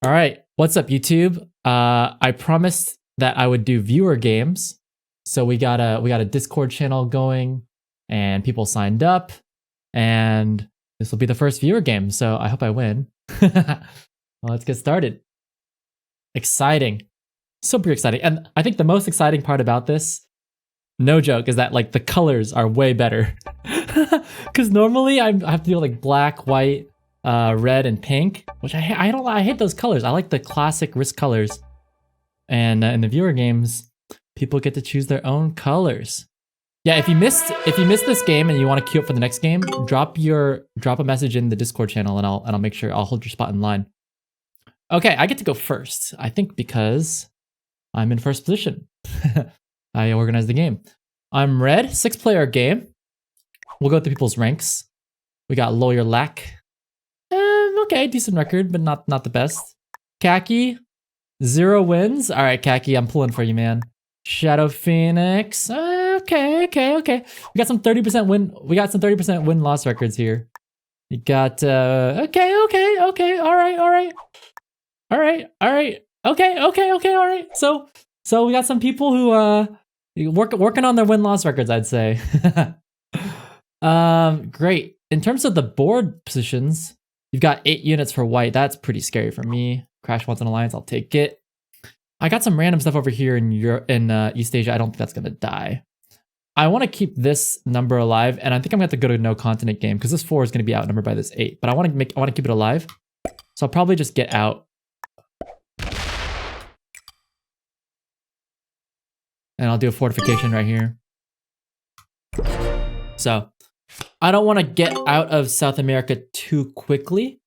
All right, what's up, YouTube? I promised that I would do viewer games, so we got a Discord channel going, and people signed up, and this will be the first viewer game. So I hope I win. Well, let's get started. Exciting, super exciting, and I think the most exciting part about this, no joke, is that like the colors are way better. Because normally I have to do like black, white, red and pink, which I hate those colors. I like the classic Risk colors. And in the viewer games, people get to choose their own colors. Yeah, if you missed this game and you want to queue up for the next game, drop a message in the Discord channel and I'll make sure I'll hold your spot in line. Okay, I get to go first. I think because I'm in first position. I organized the game. I'm red, 6-player game. We'll go through people's ranks. We got Lawyer Lack. Okay, decent record, but not the best. Khaki, 0 wins. All right, Khaki, I'm pulling for you, man. Shadow Phoenix. Okay. We got some 30% win. We got some 30% win-loss records here. You got okay. All right. Okay. So we got some people who working on their win-loss records, I'd say. Great. In terms of the board positions, you've got 8 units for white. That's pretty scary for me. Crash wants an alliance. I'll take it. I got some random stuff over here in Europe, in East Asia. I don't think that's gonna die. I want to keep this number alive, and I think I'm gonna have to go to no continent game because this 4 is gonna be outnumbered by this 8. But I want to keep it alive, so I'll probably just get out. And I'll do a fortification right here. So I don't want to get out of South America too quickly,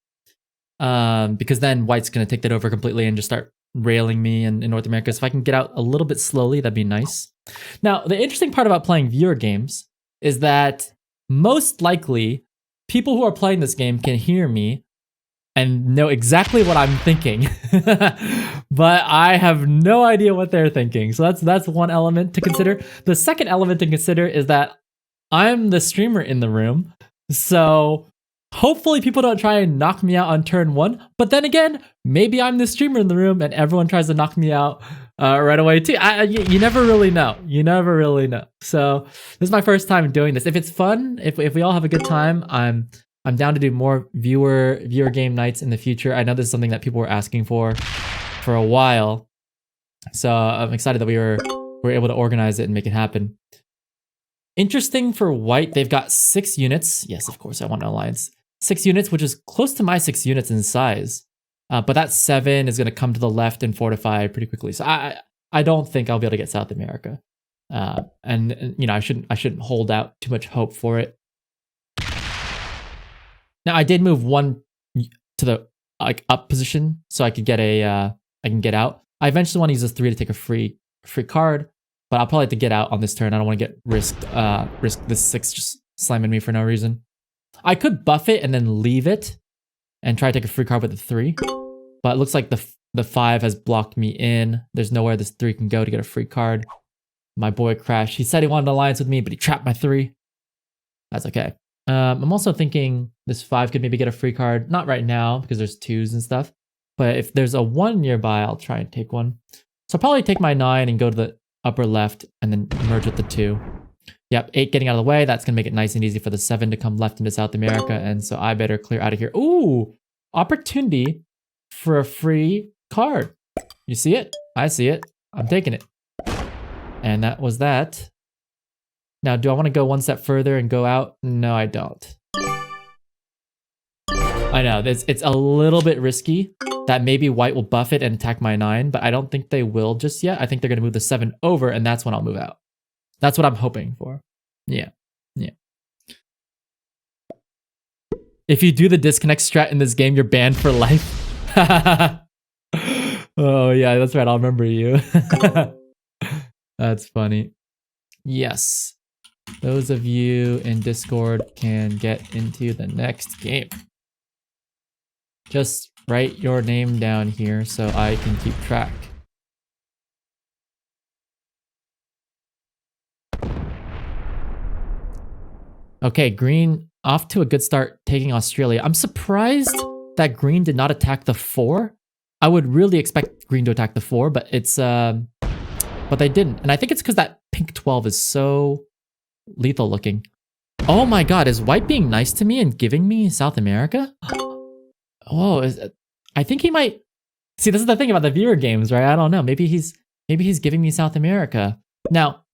because then white's going to take that over completely and just start railing me in North America. So if I can get out a little bit slowly, that'd be nice. Now, the interesting part about playing viewer games is that most likely people who are playing this game can hear me and know exactly what I'm thinking, but I have no idea what they're thinking. So that's one element to consider. The second element to consider is that I'm the streamer in the room, so hopefully people don't try and knock me out on turn 1. But then again, maybe I'm the streamer in the room and everyone tries to knock me out right away too. You never really know. You never really know. So this is my first time doing this. If it's fun, if we all have a good time, I'm down to do more viewer game nights in the future. I know this is something that people were asking for a while, so I'm excited that we were able to organize it and make it happen. Interesting for white, they've got 6 units. Yes, of course, I want an alliance. 6 units, which is close to my 6 units in size. But that 7 is going to come to the left and fortify pretty quickly. So I don't think I'll be able to get South America. And you know, I shouldn't hold out too much hope for it. Now I did move 1 to the up position so I could get I can get out. I eventually want to use this 3 to take a free card. But I'll probably have to get out on this turn. I don't want to get risk this 6 just slamming me for no reason. I could buff it and then leave it and try to take a free card with the 3. But it looks like the 5 has blocked me in. There's nowhere this 3 can go to get a free card. My boy Crash, he said he wanted an alliance with me, but he trapped my 3. That's okay. I'm also thinking this 5 could maybe get a free card. Not right now because there's 2s and stuff. But if there's a 1 nearby, I'll try and take one. So I'll probably take my 9 and go to the upper left and then merge with the 2. Yep, 8 getting out of the way. That's gonna make it nice and easy for the 7 to come left into South America, and so I better clear out of here. Ooh, opportunity for a free card. You see it? I see it. I'm taking it. And that was that. Now, do I want to go one step further and go out? No, I don't. I know, it's a little bit risky that maybe white will buff it and attack my 9, but I don't think they will just yet. I think they're going to move the 7 over, and that's when I'll move out. That's what I'm hoping for. Yeah. If you do the disconnect strat in this game, you're banned for life. Oh, yeah, that's right. I'll remember you. That's funny. Yes. Those of you in Discord can get into the next game. Just write your name down here so I can keep track. Okay, green off to a good start taking Australia. I'm surprised that green did not attack the 4. I would really expect green to attack the 4, but it's but they didn't. And I think it's because that pink 12 is so lethal looking. Oh my god, is white being nice to me and giving me South America? Oh, I think he might. See, this is the thing about the viewer games, right? I don't know. Maybe he's giving me South America. Now,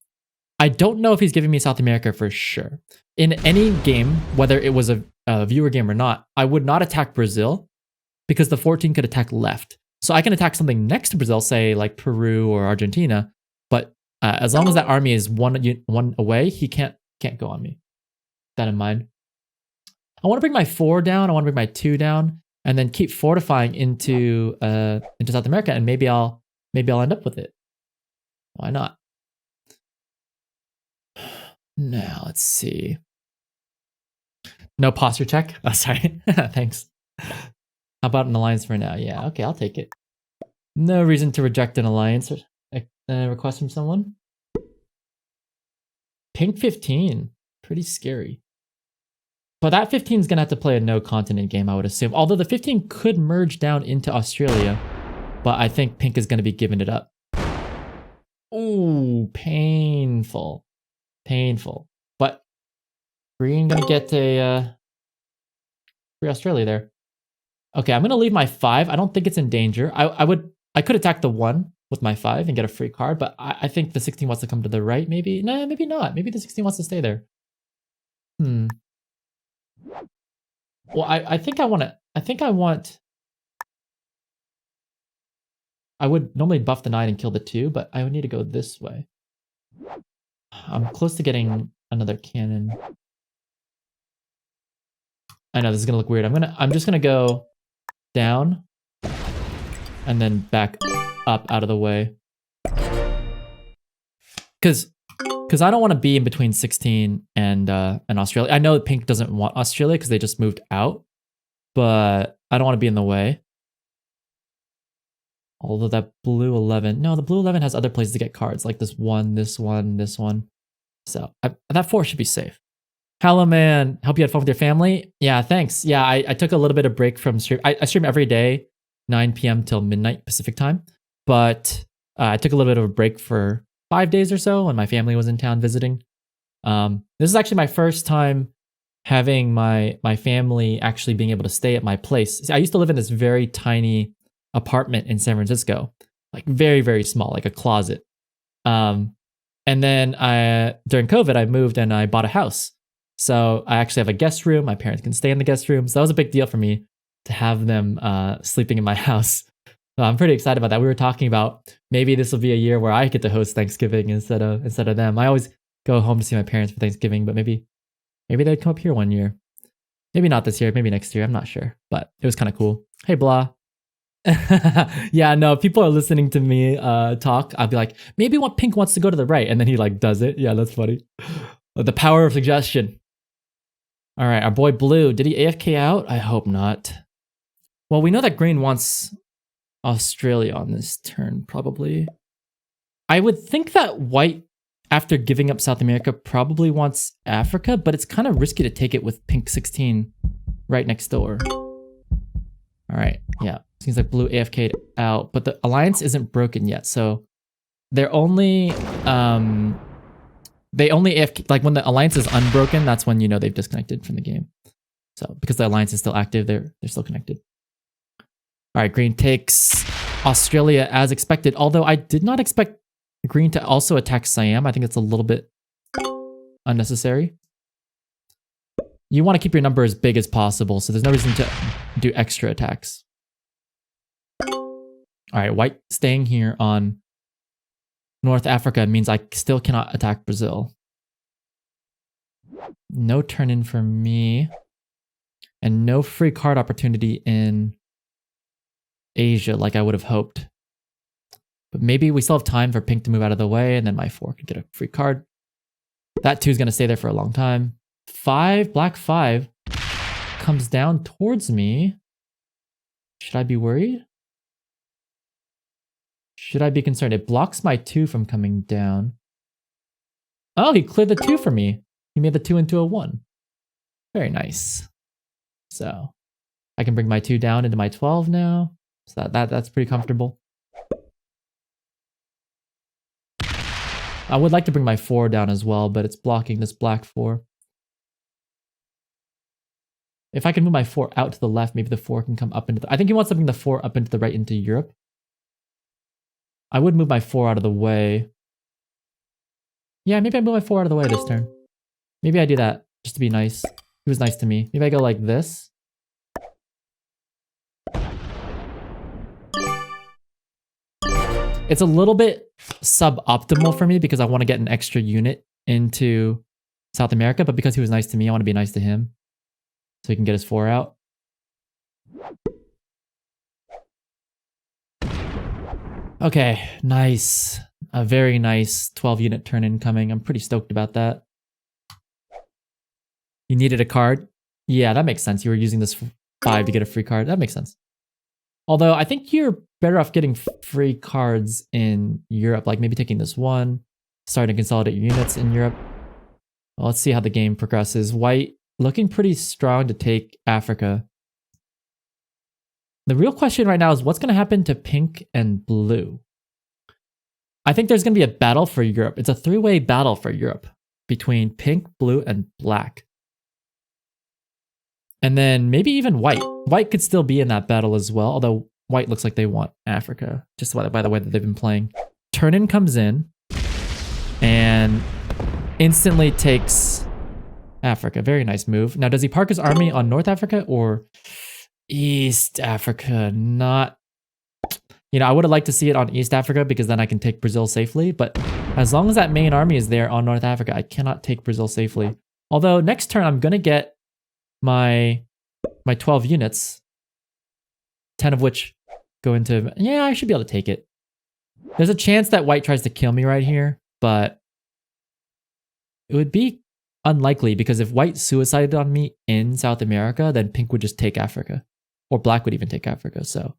I don't know if he's giving me South America for sure. In any game, whether it was a viewer game or not, I would not attack Brazil because the 14 could attack left. So I can attack something next to Brazil, say like Peru or Argentina, but as long as that army is one away, he can't go on me. Keep that in mind. I want to bring my 4 down. I want to bring my 2 down, and then keep fortifying into South America, and maybe I'll end up with it. Why not? Now let's see. No posture check. Oh, sorry. Thanks. How about an alliance for now? Yeah, okay, I'll take it. No reason to reject an alliance request from someone. Pink 15. Pretty scary. But that 15 is going to have to play a no continent game, I would assume. Although the 15 could merge down into Australia. But I think pink is going to be giving it up. Ooh, painful. Painful. But green going to get a free Australia there. Okay, I'm going to leave my 5. I don't think it's in danger. I could attack the 1 with my 5 and get a free card, but I think the 16 wants to come to the right, maybe. No, maybe not. Maybe the 16 wants to stay there. Well, I think I want... I would normally buff the 9 and kill the 2, but I would need to go this way. I'm close to getting another cannon. I know this is gonna look weird. I'm just gonna go down and then back up out of the way. Cause I don't want to be in between 16 and Australia. I know pink doesn't want Australia because they just moved out, but I don't want to be in the way. Although that blue 11, no, the blue 11 has other places to get cards, like this one, this one, this one. So that 4 should be safe. Hello, man. Hope you had fun with your family. Yeah, thanks. Yeah, I took a little bit of break from stream. I stream every day, 9 p.m. till midnight Pacific time. But I took a little bit of a break for 5 days or so when my family was in town visiting. This is actually my first time having my family actually being able to stay at my place. See, I used to live in this very tiny apartment in San Francisco, like very, very small, like a closet. And then during COVID, I moved and I bought a house. So I actually have a guest room. My parents can stay in the guest room. So that was a big deal for me to have them sleeping in my house. So I'm pretty excited about that. We were talking about maybe this will be a year where I get to host Thanksgiving instead of them. I always go home to see my parents for Thanksgiving, but maybe they'd come up here one year. Maybe not this year, maybe next year. I'm not sure, but it was kind of cool. Hey, blah. Yeah, no, people are listening to me talk. I'll be like, maybe what pink wants to go to the right, and then he like does it. Yeah, that's funny. The power of suggestion. All right, our boy blue, did he AFK out? I hope not. Well, we know that green wants Australia on this turn, probably. I would think that white, after giving up South America, probably wants Africa, but it's kind of risky to take it with pink 16 right next door. All right, yeah. Seems like blue AFK'd out, but the alliance isn't broken yet, so they're only they only AFK, like when the alliance is unbroken, that's when you know they've disconnected from the game. So because the alliance is still active, they're still connected. All right, green takes Australia as expected, although I did not expect green to also attack Siam. I think it's a little bit unnecessary. You want to keep your number as big as possible, so there's no reason to do extra attacks. All right, white staying here on North Africa means I still cannot attack Brazil. No turn in for me. And no free card opportunity in Asia like I would have hoped. But maybe we still have time for pink to move out of the way, and then my 4 could get a free card. That 2 is going to stay there for a long time. 5, black 5, comes down towards me. Should I be worried? Should I be concerned? It blocks my 2 from coming down. Oh, he cleared the 2 for me. He made the 2 into a 1. Very nice. So I can bring my 2 down into my 12 now. So that's pretty comfortable. I would like to bring my 4 down as well, but it's blocking this black 4. If I can move my 4 out to the left, maybe the 4 can come up into the... I think he wants to bring the 4 up into the right into Europe. I would move my 4 out of the way. Yeah, maybe I move my 4 out of the way this turn. Maybe I do that, just to be nice. He was nice to me. Maybe I go like this. It's a little bit suboptimal for me because I want to get an extra unit into South America, but because he was nice to me, I want to be nice to him. So he can get his 4 out. Okay, nice. A very nice 12 unit turn incoming. I'm pretty stoked about that. You needed a card? Yeah, that makes sense. You were using this 5 to get a free card. That makes sense. Although I think you're better off getting free cards in Europe, like maybe taking this 1, starting to consolidate your units in Europe. Well, let's see how the game progresses. White looking pretty strong to take Africa. The real question right now is what's going to happen to pink and blue? I think there's going to be a battle for Europe. It's a 3-way battle for Europe between pink, blue, and black. And then maybe even white. White could still be in that battle as well, although white looks like they want Africa, just by the way that they've been playing. Turn-in comes in and instantly takes Africa. Very nice move. Now, does he park his army on North Africa or East Africa? Not... You know, I would have liked to see it on East Africa because then I can take Brazil safely. But as long as that main army is there on North Africa, I cannot take Brazil safely. Although next turn, I'm going to get my 12 units, 10 of which go into... Yeah, I should be able to take it. There's a chance that white tries to kill me right here, but it would be unlikely because if white suicided on me in South America, then pink would just take Africa. Or black would even take Africa, so...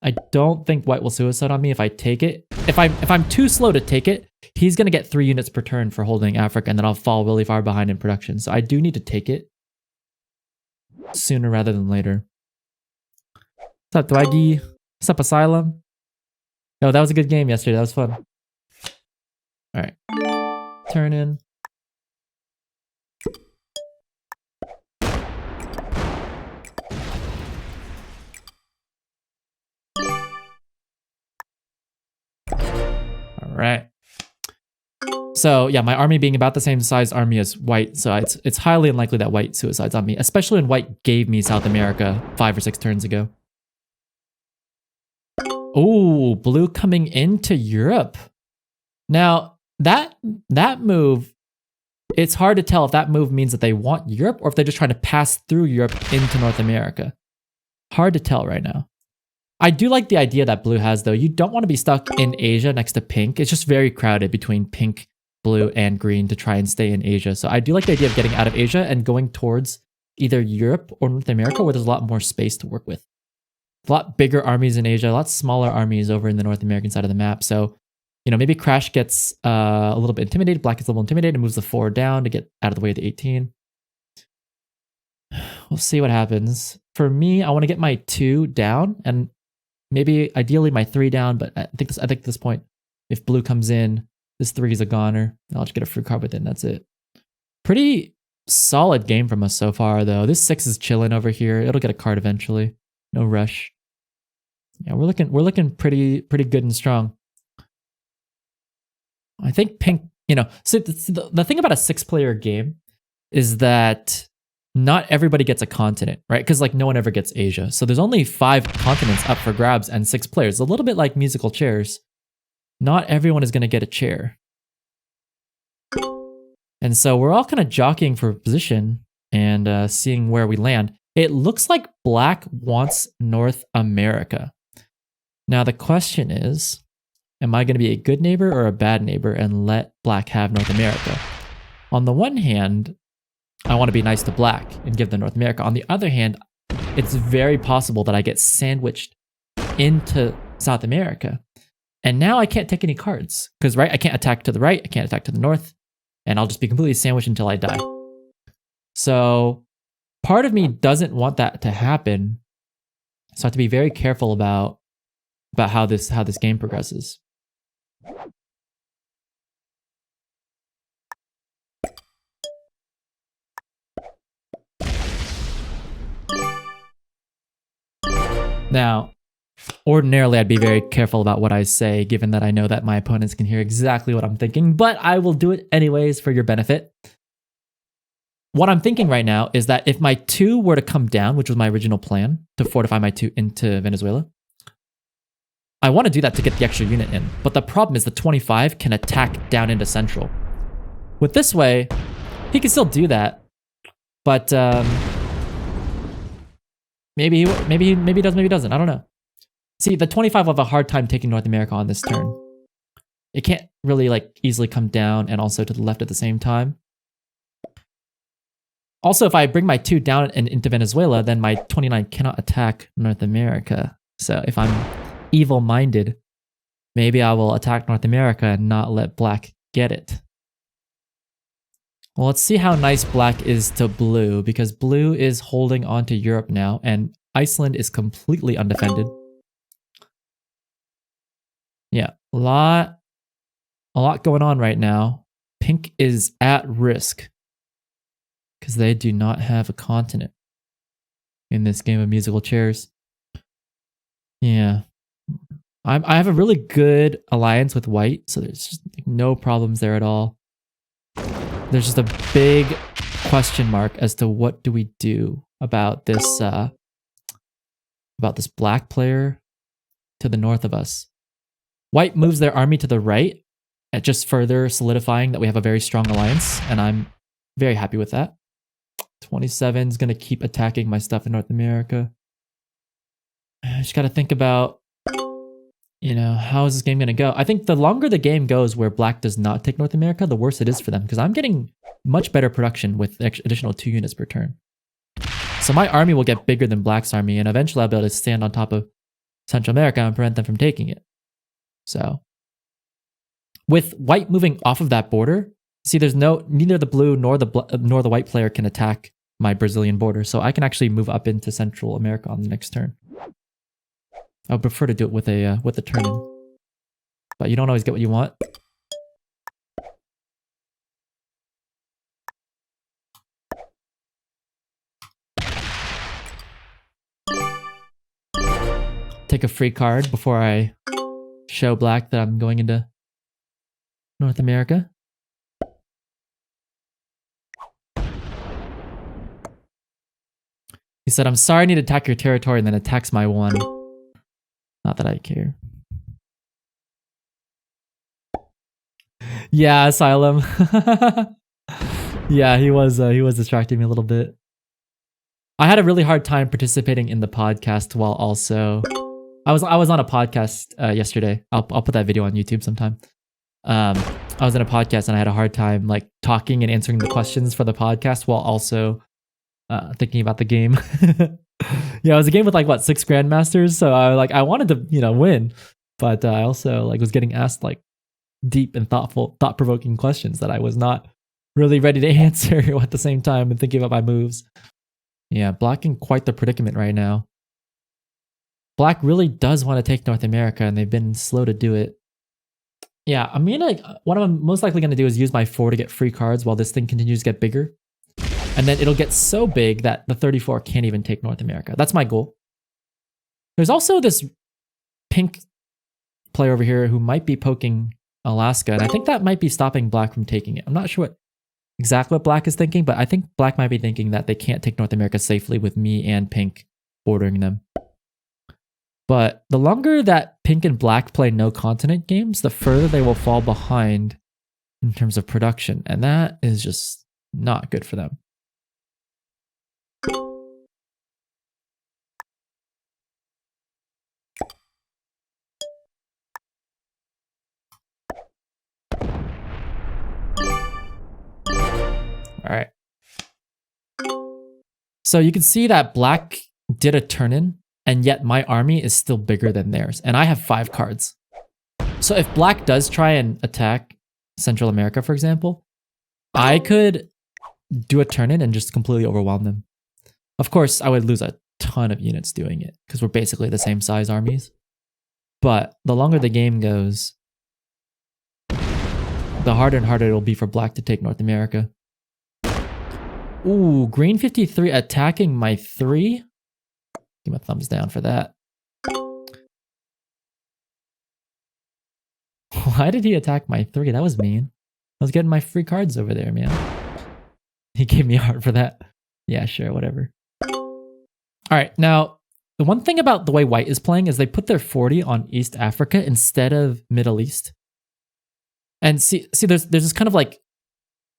I don't think white will suicide on me if I take it. If I'm too slow to take it, he's going to get 3 units per turn for holding Africa, and then I'll fall really far behind in production. So I do need to take it sooner rather than later. What's up, Dwiggy? What's up, Asylum? No, that was a good game yesterday. That was fun. All right. Turn in. Right. So yeah, my army being about the same size army as white, so it's highly unlikely that white suicides on me, especially when white gave me South America 5 or 6 turns ago. Oh, blue coming into Europe. Now that move, it's hard to tell if that move means that they want Europe or if they're just trying to pass through Europe into North America. Hard to tell right now. I do like the idea that blue has, though. You don't want to be stuck in Asia next to pink. It's just very crowded between pink, blue, and green to try and stay in Asia. So I do like the idea of getting out of Asia and going towards either Europe or North America, where there's a lot more space to work with. A lot bigger armies in Asia, a lot smaller armies over in the North American side of the map. So, you know, maybe Crash gets a little bit intimidated, Black gets a little intimidated, and moves the 4 down to get out of the way of the 18. We'll see what happens. For me, I want to get my 2 down, and maybe ideally my 3 down, but I think at this point, if blue comes in, this 3 is a goner. I'll just get a free card with it, and that's it. Pretty solid game from us so far, though. This 6 is chilling over here. It'll get a card eventually. No rush. Yeah, we're looking pretty good and strong. I think pink, you know, so the thing about a 6-player game is that not everybody gets a continent, right? Because like no one ever gets Asia. So there's only 5 continents up for grabs and 6 players. A little bit like musical chairs. Not everyone is going to get a chair. And so we're all kind of jockeying for position and seeing where we land. It looks like black wants North America. Now the question is, am I going to be a good neighbor or a bad neighbor and let black have North America? On the one hand, I want to be nice to black and give them North America. On the other hand, it's very possible that I get sandwiched into South America. And now I can't take any cards. Because, right, I can't attack to the right, I can't attack to the north, and I'll just be completely sandwiched until I die. So part of me doesn't want that to happen. So I have to be very careful about how this game progresses. Now, ordinarily, I'd be very careful about what I say, given that I know that my opponents can hear exactly what I'm thinking, but I will do it anyways for your benefit. What I'm thinking right now is that if my 2 were to come down, which was my original plan, to fortify my 2 into Venezuela, I want to do that to get the extra unit in. But the problem is the 25 can attack down into Central. With this way, he can still do that, but maybe he does, maybe he doesn't. I don't know. See, the 25 will have a hard time taking North America on this turn. It can't really like easily come down and also to the left at the same time. Also, if I bring my 2 down and into Venezuela, then my 29 cannot attack North America. So if I'm evil-minded, maybe I will attack North America and not let Black get it. Well, let's see how nice Black is to Blue, because Blue is holding on to Europe now, and Iceland is completely undefended. Yeah, a lot going on right now. Pink is at risk because they do not have a continent in this game of musical chairs. Yeah. I have a really good alliance with White, so there's just no problems there at all. There's just a big question mark as to what do we do about this Black player to the north of us. White moves their army to the right, just further solidifying that we have a very strong alliance, and I'm very happy with that. 27 is going to keep attacking my stuff in North America. I just got to think about, how is this game going to go? I think the longer the game goes where Black does not take North America, the worse it is for them, because I'm getting much better production with additional 2 units per turn. So my army will get bigger than Black's army, and eventually I'll be able to stand on top of Central America and prevent them from taking it. So, with White moving off of that border, see, there's neither the blue nor the white player can attack my Brazilian border, so I can actually move up into Central America on the next turn. I would prefer to do it with a turn in, but you don't always get what you want. Take a free card before I show Black that I'm going into North America. He said, I'm sorry I need to attack your territory, and then attacks my 1. Not that I care. Yeah, Asylum. Yeah, he was distracting me a little bit. I had a really hard time participating in the podcast while also I was on a podcast yesterday. I'll put that video on YouTube sometime. I was in a podcast and I had a hard time like talking and answering the questions for the podcast while also thinking about the game. Yeah, it was a game with like 6 grandmasters, so I wanted to win, but I also was getting asked deep and thought-provoking questions that I was not really ready to answer at the same time and thinking about my moves. Yeah, Black in quite the predicament right now. Black really does want to take North America, and they've been slow to do it. Yeah, I mean, what I'm most likely going to do is use my 4 to get free cards while this thing continues to get bigger. And then it'll get so big that the 34 can't even take North America. That's my goal. There's also this pink player over here who might be poking Alaska, and I think that might be stopping Black from taking it. I'm not sure exactly what Black is thinking, but I think Black might be thinking that they can't take North America safely with me and Pink bordering them. But the longer that Pink and Black play no continent games, the further they will fall behind in terms of production, and that is just not good for them. All right. So you can see that Black did a turn-in, and yet my army is still bigger than theirs, and I have 5 cards. So if Black does try and attack Central America, for example, I could do a turn-in and just completely overwhelm them. Of course, I would lose a ton of units doing it because we're basically the same size armies. But the longer the game goes, the harder and harder it'll be for black to take North America. Ooh, green 53 attacking my 3. Give him a thumbs down for that. Why did he attack my 3? That was mean. I was getting my free cards over there, man. He gave me a heart for that. Yeah, sure, whatever. All right, now, the one thing about the way white is playing is they put their 40 on East Africa instead of Middle East. And see, there's this kind of like,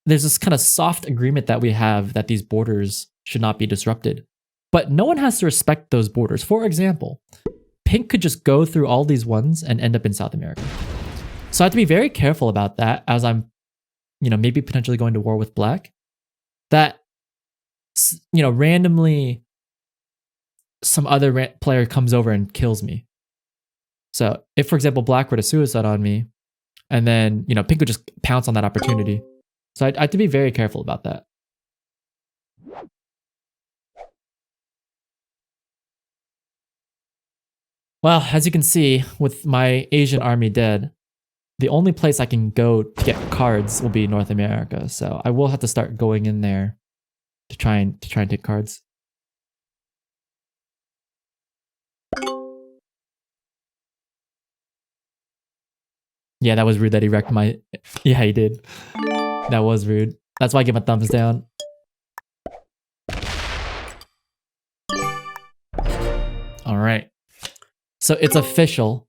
there's this kind of soft agreement that we have that these borders should not be disrupted. But no one has to respect those borders. For example, pink could just go through all these ones and end up in South America. So I have to be very careful about that as I'm, maybe potentially going to war with black. That, randomly some other player comes over and kills me. So if, for example, black were to suicide on me, and then, pink would just pounce on that opportunity. So I have to be very careful about that. Well, as you can see, with my Asian army dead, the only place I can go to get cards will be North America. So I will have to start going in there to try and take cards. Yeah, that was rude that he wrecked my... Yeah, he did. That was rude. That's why I give him a thumbs down. All right. So it's official.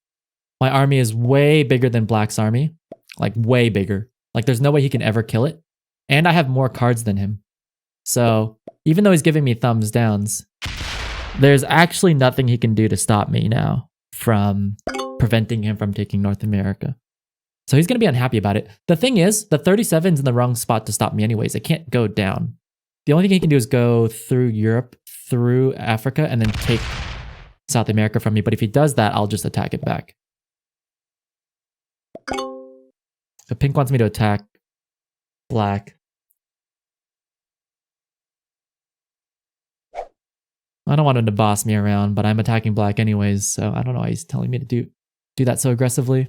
My army is way bigger than black's army. Like, way bigger. Like, there's no way he can ever kill it. And I have more cards than him. So, even though he's giving me thumbs downs, there's actually nothing he can do to stop me now from preventing him from taking North America. So he's going to be unhappy about it. The thing is, the 37's in the wrong spot to stop me anyways. It can't go down. The only thing he can do is go through Europe, through Africa, and then take South America from me. But if he does that, I'll just attack it back. So pink wants me to attack black. I don't want him to boss me around, but I'm attacking black anyways, so I don't know why he's telling me to do that so aggressively.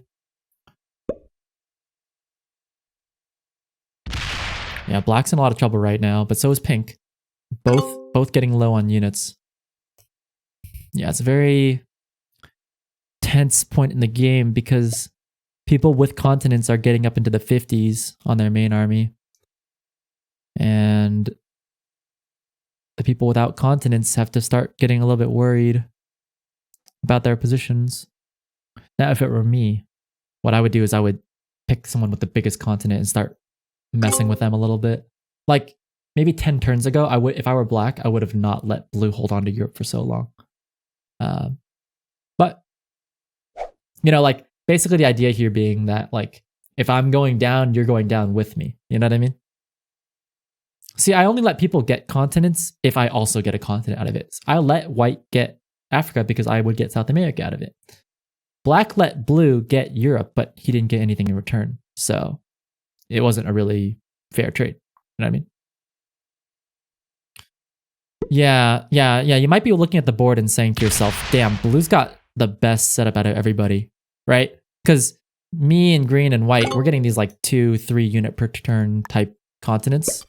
Yeah, black's in a lot of trouble right now, but so is pink. Both getting low on units. Yeah, it's a very tense point in the game because people with continents are getting up into the 50s on their main army. And the people without continents have to start getting a little bit worried about their positions. Now, if it were me, what I would do is I would pick someone with the biggest continent and start messing with them a little bit. Like maybe 10 turns ago, if I were black, I would have not let blue hold on to Europe for so long. But like basically the idea here being that like if I'm going down, you're going down with me. You know what I mean? See, I only let people get continents if I also get a continent out of it. I let white get Africa because I would get South America out of it. Black let blue get Europe, but he didn't get anything in return. So it wasn't a really fair trade. You know what I mean? Yeah. You might be looking at the board and saying to yourself, damn, blue's got the best setup out of everybody, right? Because me and green and white, we're getting these like 2-3 unit per turn type continents.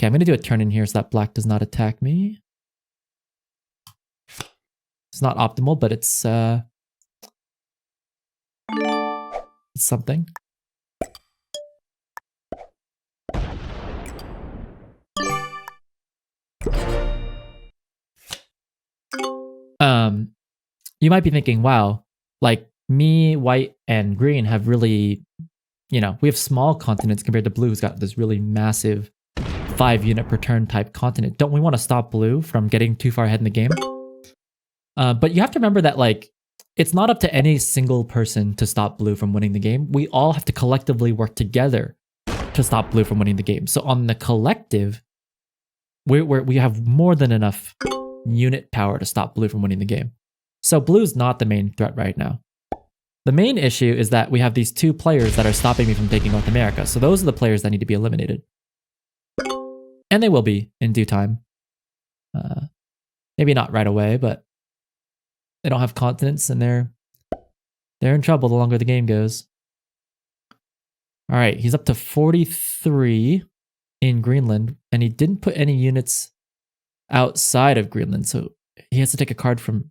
Okay, I'm going to do a turn in here so that black does not attack me. It's not optimal, but it's something. You might be thinking, wow, like me, white, and green have really, we have small continents compared to blue, who's got this really massive 5 unit per turn type continent. Don't we want to stop blue from getting too far ahead in the game? But you have to remember that like it's not up to any single person to stop blue from winning the game. We all have to collectively work together to stop blue from winning the game. So on the collective, we have more than enough unit power to stop blue from winning the game. So blue's not the main threat right now. The main issue is that we have these 2 players that are stopping me from taking North America. So those are the players that need to be eliminated. And they will be in due time. Maybe not right away, but they don't have continents and they're in trouble the longer the game goes. All right, he's up to 43 in Greenland, and he didn't put any units outside of Greenland, so he has to take a card from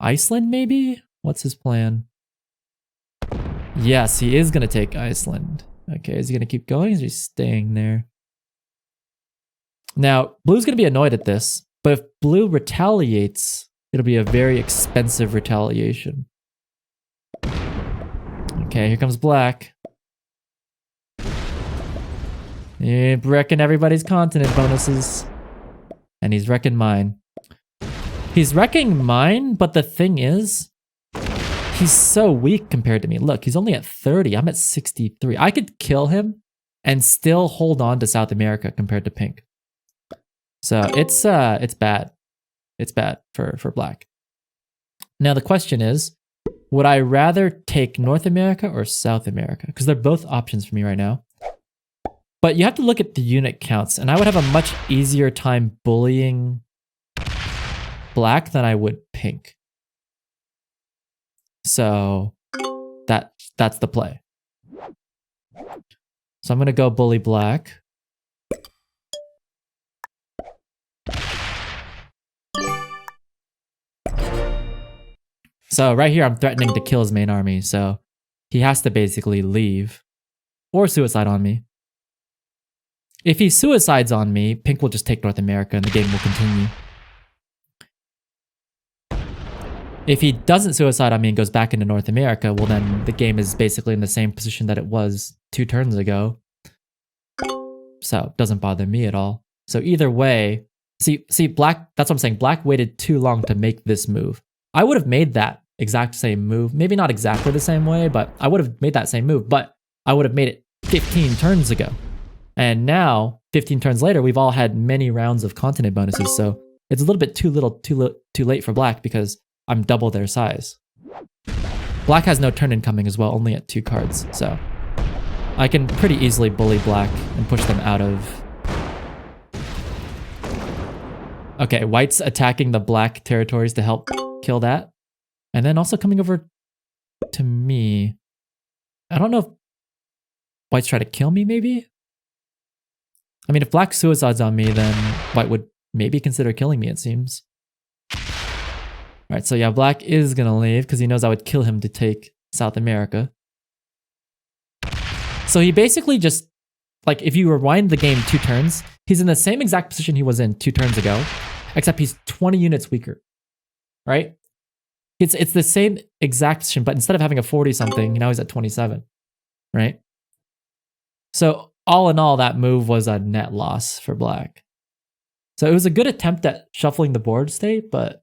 Iceland, maybe? What's his plan? Yes, he is going to take Iceland. Okay, is he going to keep going? Is he staying there? Now, Blue's going to be annoyed at this, but if Blue retaliates, it'll be a very expensive retaliation. Okay, here comes Black. He's wrecking everybody's continent bonuses. And he's wrecking mine. He's wrecking mine, but the thing is, he's so weak compared to me. Look, he's only at 30. I'm at 63. I could kill him and still hold on to South America compared to Pink. So it's bad. It's bad for Black. Now the question is, would I rather take North America or South America? Because they're both options for me right now. But you have to look at the unit counts, and I would have a much easier time bullying Black than I would Pink. So that's the play. So I'm going to go bully Black. So right here, I'm threatening to kill his main army. So he has to basically leave or suicide on me. If he suicides on me, Pink will just take North America and the game will continue. If he doesn't suicide on me and goes back into North America, well then the game is basically in the same position that it was 2 turns ago. So it doesn't bother me at all. So either way, see Black, that's what I'm saying. Black waited too long to make this move. I would have made that exact same move. Maybe not exactly the same way, but I would have made that same move, but I would have made it 15 turns ago. And now, 15 turns later, we've all had many rounds of continent bonuses, so it's a little bit too late for Black because I'm double their size. Black has no turn incoming as well, only at 2 cards, so I can pretty easily bully Black and push them out of... Okay, White's attacking the Black territories to help kill that. And then also coming over to me. I don't know if White's trying to kill me, maybe? I mean, if Black suicides on me, then White would maybe consider killing me, it seems. Alright, so yeah, Black is gonna leave because he knows I would kill him to take South America. So he basically just, like, if you rewind the game 2 turns, he's in the same exact position he was in 2 turns ago, except he's 20 units weaker, right? It's the same exact position, but instead of having a 40-something, now he's at 27, right? So all in all, that move was a net loss for Black. So it was a good attempt at shuffling the board state, but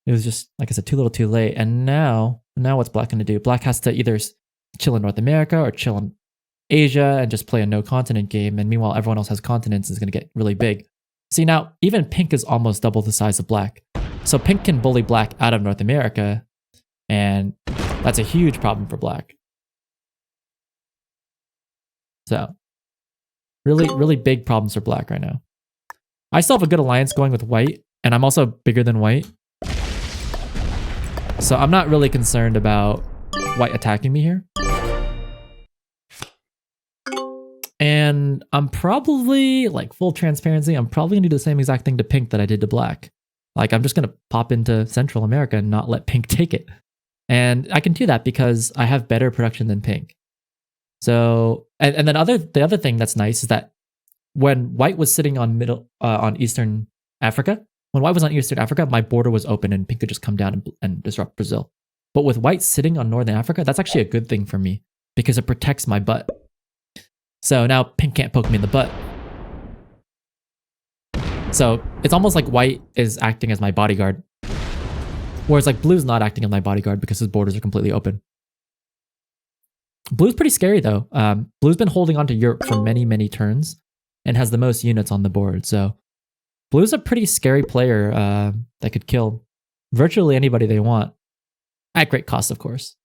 it was just, like I said, too little too late. And now what's Black going to do? Black has to either chill in North America or chill in Asia and just play a no continent game. And meanwhile, everyone else has continents, is going to get really big. See, now even Pink is almost double the size of Black. So Pink can bully Black out of North America, and that's a huge problem for Black. So really, really big problems for Black right now. I still have a good alliance going with White, and I'm also bigger than White. So I'm not really concerned about White attacking me here. And I'm probably, like, full transparency, I'm probably going to do the same exact thing to Pink that I did to Black. Like, I'm just going to pop into Central America and not let Pink take it. And I can do that because I have better production than Pink. So, and then the other thing that's nice is that when White was sitting on Eastern Africa, when White was on Eastern Africa, my border was open and Pink could just come down and disrupt Brazil. But with White sitting on Northern Africa, that's actually a good thing for me because it protects my butt. So now Pink can't poke me in the butt. So it's almost like White is acting as my bodyguard. Whereas like Blue's not acting as my bodyguard because his borders are completely open. Blue's pretty scary though. Blue's been holding on to Europe for many, many turns and has the most units on the board. So Blue's a pretty scary player that could kill virtually anybody they want. At great cost, of course.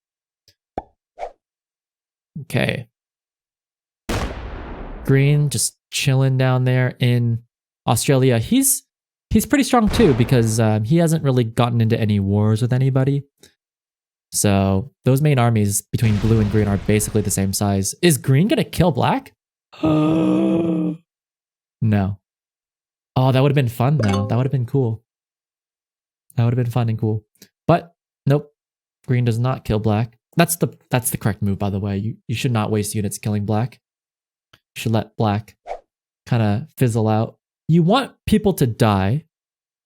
Okay. Green just chilling down there in Australia. He's He's pretty strong too because he hasn't really gotten into any wars with anybody. So those main armies between blue and green are basically the same size. Is green gonna kill black? No. Oh, that would have been fun though. That would have been cool. That would have been fun and cool. But nope. Green does not kill black. That's the correct move, by the way. You should not waste units killing black. You should let black kind of fizzle out. You want people to die,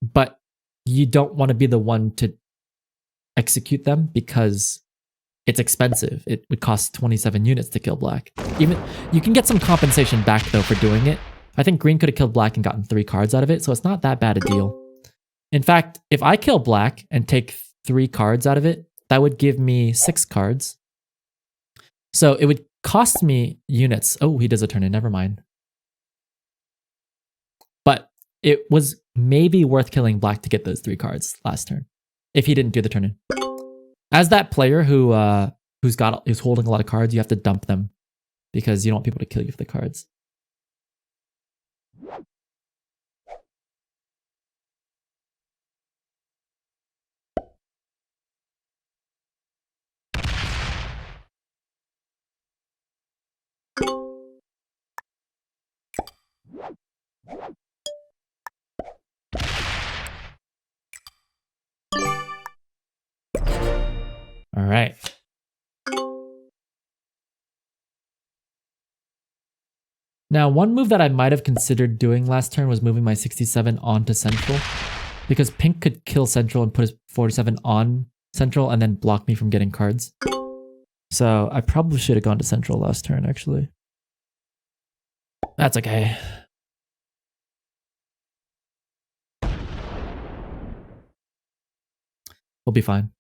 but you don't want to be the one to execute them because it's expensive. It would cost 27 units to kill black. Even you can get some compensation back though for doing it. I think green could have killed black and gotten 3 cards out of it, so it's not that bad a deal. In fact, if I kill black and take 3 cards out of it, that would give me 6 cards. So it would cost me units. Oh, he does a turn in, never mind. But it was maybe worth killing black to get those 3 cards last turn, if he didn't do the turn in. As that player who's holding a lot of cards, you have to dump them because you don't want people to kill you for the cards. All right. Now, one move that I might have considered doing last turn was moving my 67 onto central, because pink could kill central and put his 47 on central and then block me from getting cards. So I probably should have gone to central last turn, actually. That's okay. We'll be fine.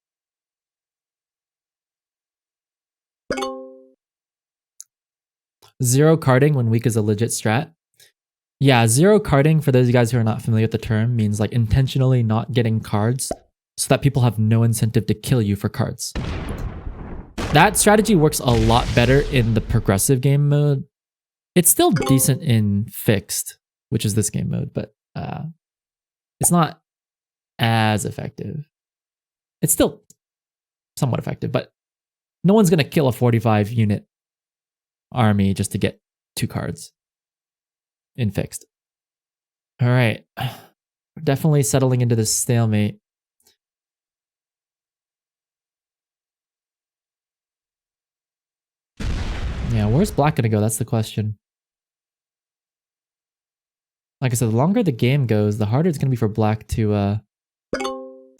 Zero carding when weak is a legit strat. Yeah, zero carding, for those of you guys who are not familiar with the term, means like intentionally not getting cards so that people have no incentive to kill you for cards. That strategy works a lot better in the progressive game mode. It's still decent in fixed, which is this game mode, but it's not as effective. It's still somewhat effective, but no one's going to kill a 45 unit army just to get 2 cards in fixed. All right. Definitely settling into this stalemate. Yeah, where's black going to go? That's the question. Like I said, the longer the game goes, the harder it's going to be for black to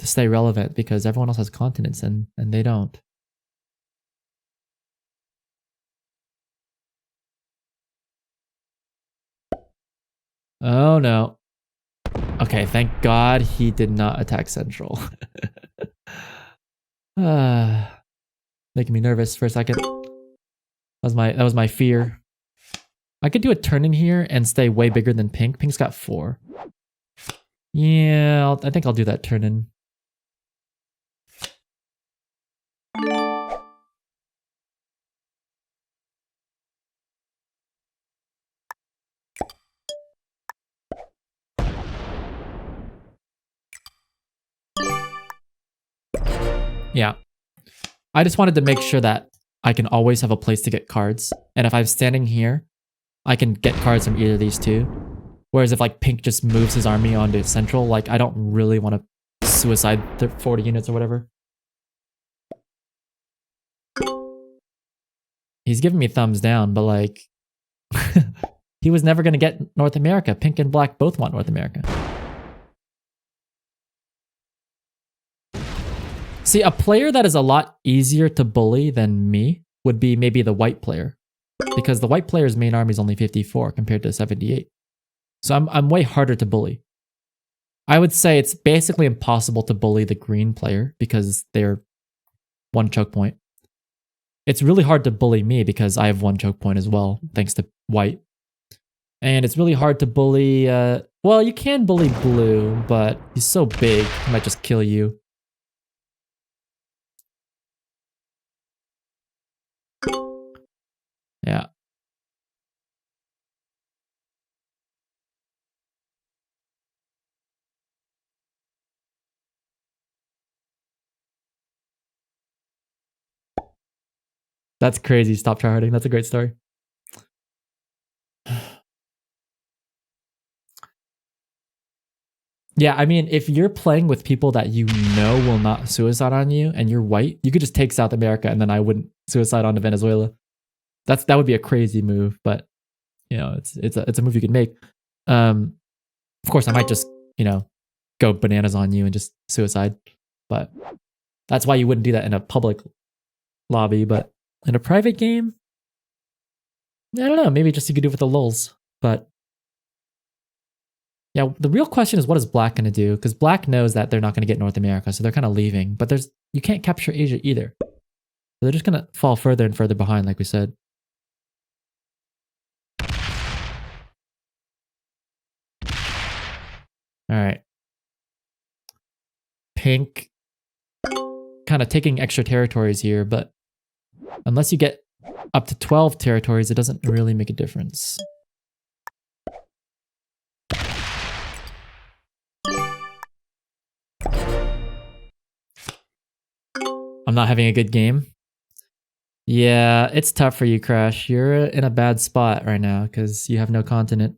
stay relevant because everyone else has continents and they don't. Oh no. Okay, thank God he did not attack central. Making me nervous for a second. That was my fear. I could do a turn in here and stay way bigger than pink. Pink's got 4. Yeah, I think I'll do that turn in. Yeah. I just wanted to make sure that I can always have a place to get cards. And if I'm standing here, I can get cards from either of these two. Whereas if like pink just moves his army onto central, like I don't really want to suicide 40 units or whatever. He's giving me thumbs down, but like he was never going to get North America. Pink and black both want North America. See, a player that is a lot easier to bully than me would be maybe the white player, because the white player's main army is only 54 compared to 78. So I'm way harder to bully. I would say it's basically impossible to bully the green player because they're 1 choke point. It's really hard to bully me because I have 1 choke point as well, thanks to white. And it's really hard to bully, well, you can bully blue, but he's so big, he might just kill you. Yeah. That's crazy. Stop tryharding. That's a great story. Yeah, I mean, if you're playing with people that you know will not suicide on you and you're white, you could just take South America and then I wouldn't suicide onto Venezuela. That would be a crazy move, but you know, it's a move you could make. Of course, I might just, you know, go bananas on you and just suicide. But that's why you wouldn't do that in a public lobby. But in a private game, I don't know. Maybe just you could do it with the lulz. But yeah, the real question is what is Black going to do? Because Black knows that they're not going to get North America, so they're kind of leaving. But you can't capture Asia either. So they're just going to fall further and further behind, like we said. All right. Pink kind of taking extra territories here, but unless you get up to 12 territories, it doesn't really make a difference. I'm not having a good game. Yeah, it's tough for you, Crash. You're in a bad spot right now because you have no continent.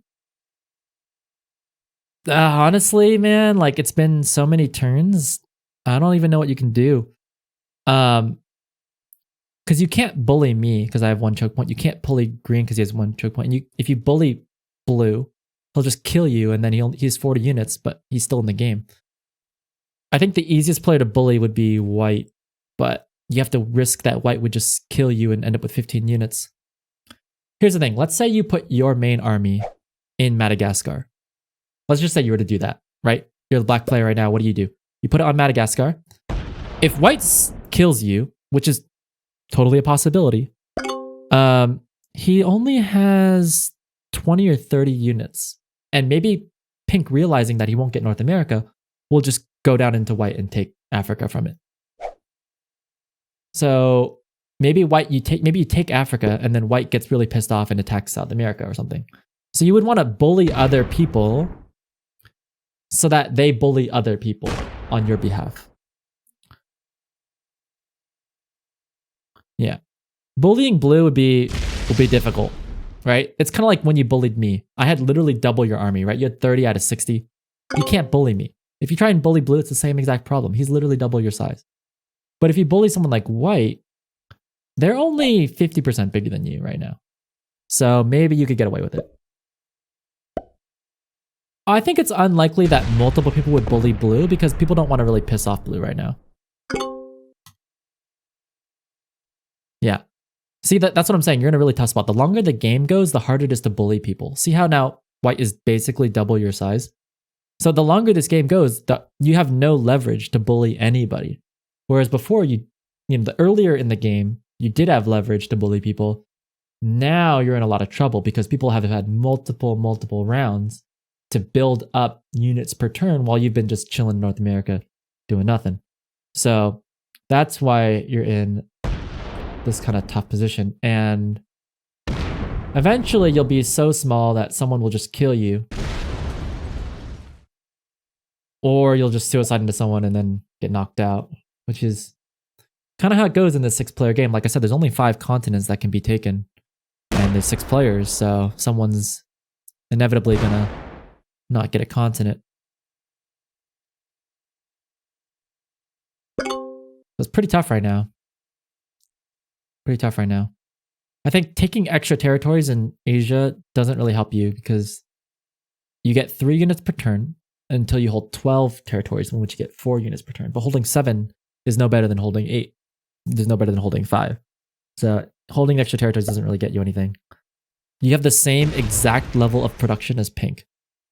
Honestly, man, like it's been so many turns. I don't even know what you can do. Because you can't bully me because I have one choke point. You can't bully green because he has one choke point. And if you bully blue, he'll just kill you, and then he has 40 units, but he's still in the game. I think the easiest player to bully would be white, but you have to risk that white would just kill you and end up with 15 units. Here's the thing. Let's say you put your main army in Madagascar. Let's just say you were to do that, right? You're the black player right now. What do? You put it on Madagascar. If white kills you, which is totally a possibility, he only has 20 or 30 units. And maybe pink, realizing that he won't get North America, will just go down into white and take Africa from it. So maybe you take Africa, and then white gets really pissed off and attacks South America or something. So you would want to bully other people so that they bully other people on your behalf. Yeah. Bullying blue would be difficult, right? It's kind of like when you bullied me. I had literally double your army, right? You had 30 out of 60. You can't bully me. If you try and bully blue, it's the same exact problem. He's literally double your size. But if you bully someone like white, they're only 50% bigger than you right now. So maybe you could get away with it. I think it's unlikely that multiple people would bully blue because people don't want to really piss off blue right now. Yeah. See, that's what I'm saying. You're in a really tough spot. The longer the game goes, the harder it is to bully people. See how now white is basically double your size? So the longer this game goes, you have no leverage to bully anybody. Whereas before, the earlier in the game, you did have leverage to bully people. Now you're in a lot of trouble because people have had multiple rounds to build up units per turn while you've been just chilling in North America doing nothing. So that's why you're in this kind of tough position. And eventually you'll be so small that someone will just kill you. Or you'll just suicide into someone and then get knocked out, which is kind of how it goes in this 6-player game. Like I said, there's only 5 continents that can be taken. And there's 6 players, so someone's inevitably gonna not get a continent. It's pretty tough right now. I think taking extra territories in Asia doesn't really help you because you get 3 units per turn until you hold 12 territories, in which you get 4 units per turn. But holding 7 is no better than holding 8. There's no better than holding 5. So holding extra territories doesn't really get you anything. You have the same exact level of production as pink.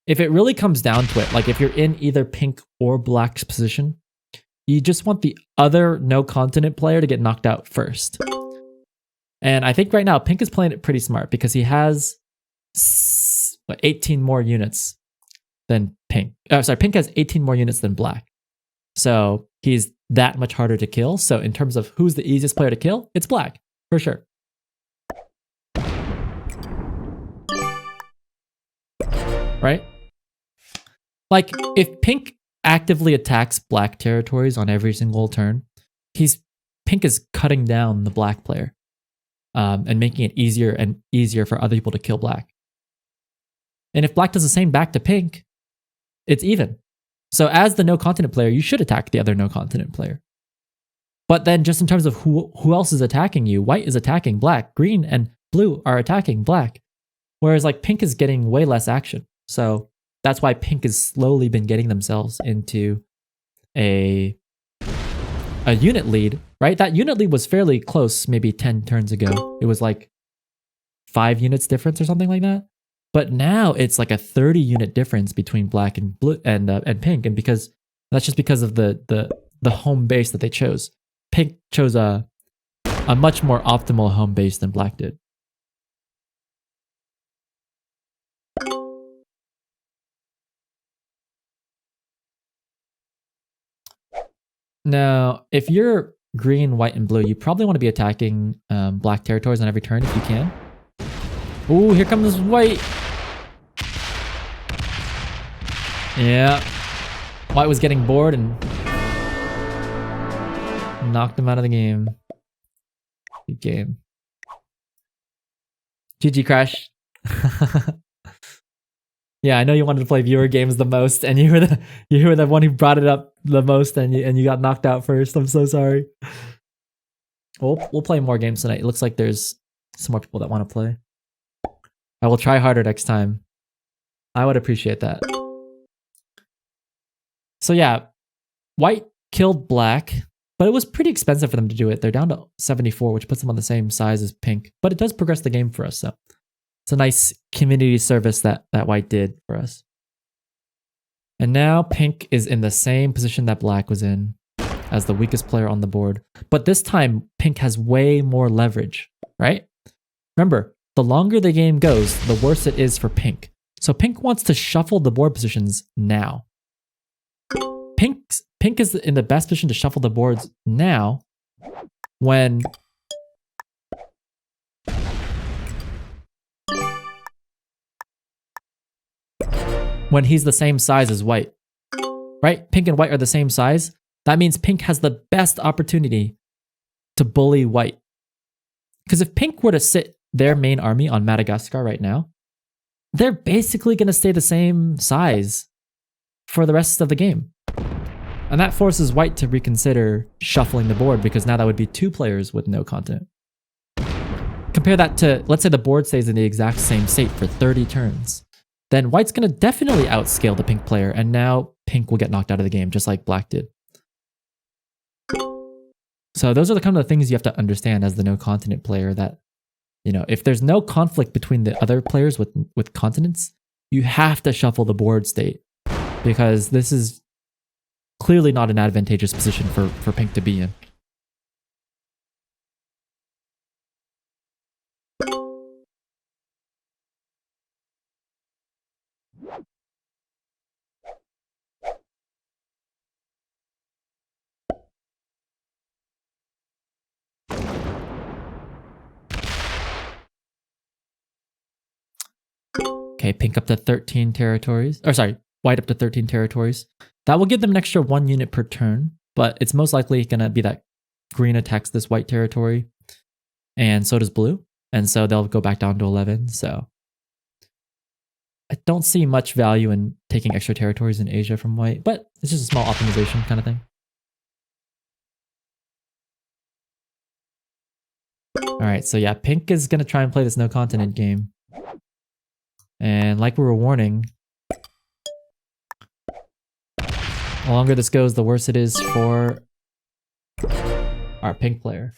If it really comes down to it, like if you're in either pink or black's position, you just want the other no continent player to get knocked out first. And I think right now pink is playing it pretty smart because he has 18 more units than pink. Pink has 18 more units than black. So he's that much harder to kill. So in terms of who's the easiest player to kill, it's black, for sure. Right? Like, if pink actively attacks black territories on every single turn, pink is cutting down the black player. and making it easier and easier for other people to kill black. And if black does the same back to pink, it's even. So as the no continent player, you should attack the other no continent player. But then just in terms of who else is attacking you, white is attacking black, green and blue are attacking black. Whereas like pink is getting way less action. So that's why pink has slowly been getting themselves into a unit lead, right? That unit lead was fairly close maybe 10 turns ago. It was like 5 units difference or something like that. But now it's like a 30 unit difference between black and blue and pink. And because that's just because of the home base that they chose. Pink chose a much more optimal home base than black did. Now, if you're green, white, and blue, you probably want to be attacking black territories on every turn if you can. Ooh, here comes white. Yeah. White was getting bored and knocked him out of the game. Good game. GG Crash. Yeah, I know you wanted to play viewer games the most, and you were the one who brought it up the most, and you got knocked out first. I'm so sorry. We'll play more games tonight. It looks like there's some more people that want to play. I will try harder next time. I would appreciate that. So yeah, white killed black, but it was pretty expensive for them to do it. They're down to 74, which puts them on the same size as pink, but it does progress the game for us. So it's a nice community service that white did for us. And now pink is in the same position that black was in as the weakest player on the board. But this time, pink has way more leverage, right? Remember, the longer the game goes, the worse it is for pink. So pink wants to shuffle the board positions now. Pink is in the best position to shuffle the boards now when he's the same size as white, right? Pink and white are the same size. That means pink has the best opportunity to bully white. Because if pink were to sit their main army on Madagascar right now, they're basically going to stay the same size for the rest of the game. And that forces white to reconsider shuffling the board, because now that would be 2 players with no continent. Compare that to, let's say the board stays in the exact same state for 30 turns. Then white's going to definitely outscale the pink player, and now pink will get knocked out of the game, just like black did. So those are the kind of things you have to understand as the no continent player, that, you know, if there's no conflict between the other players with continents, you have to shuffle the board state, because this is clearly not an advantageous position for pink to be in. Okay, pink up to 13 territories. Or sorry, white up to 13 territories. That will give them an extra 1 unit per turn, but it's most likely going to be that green attacks this white territory, and so does blue. And so they'll go back down to 11. So I don't see much value in taking extra territories in Asia from white, but it's just a small optimization kind of thing. All right, so yeah, pink is going to try and play this no continent game. And like we were warning, the longer this goes, the worse it is for our pink player.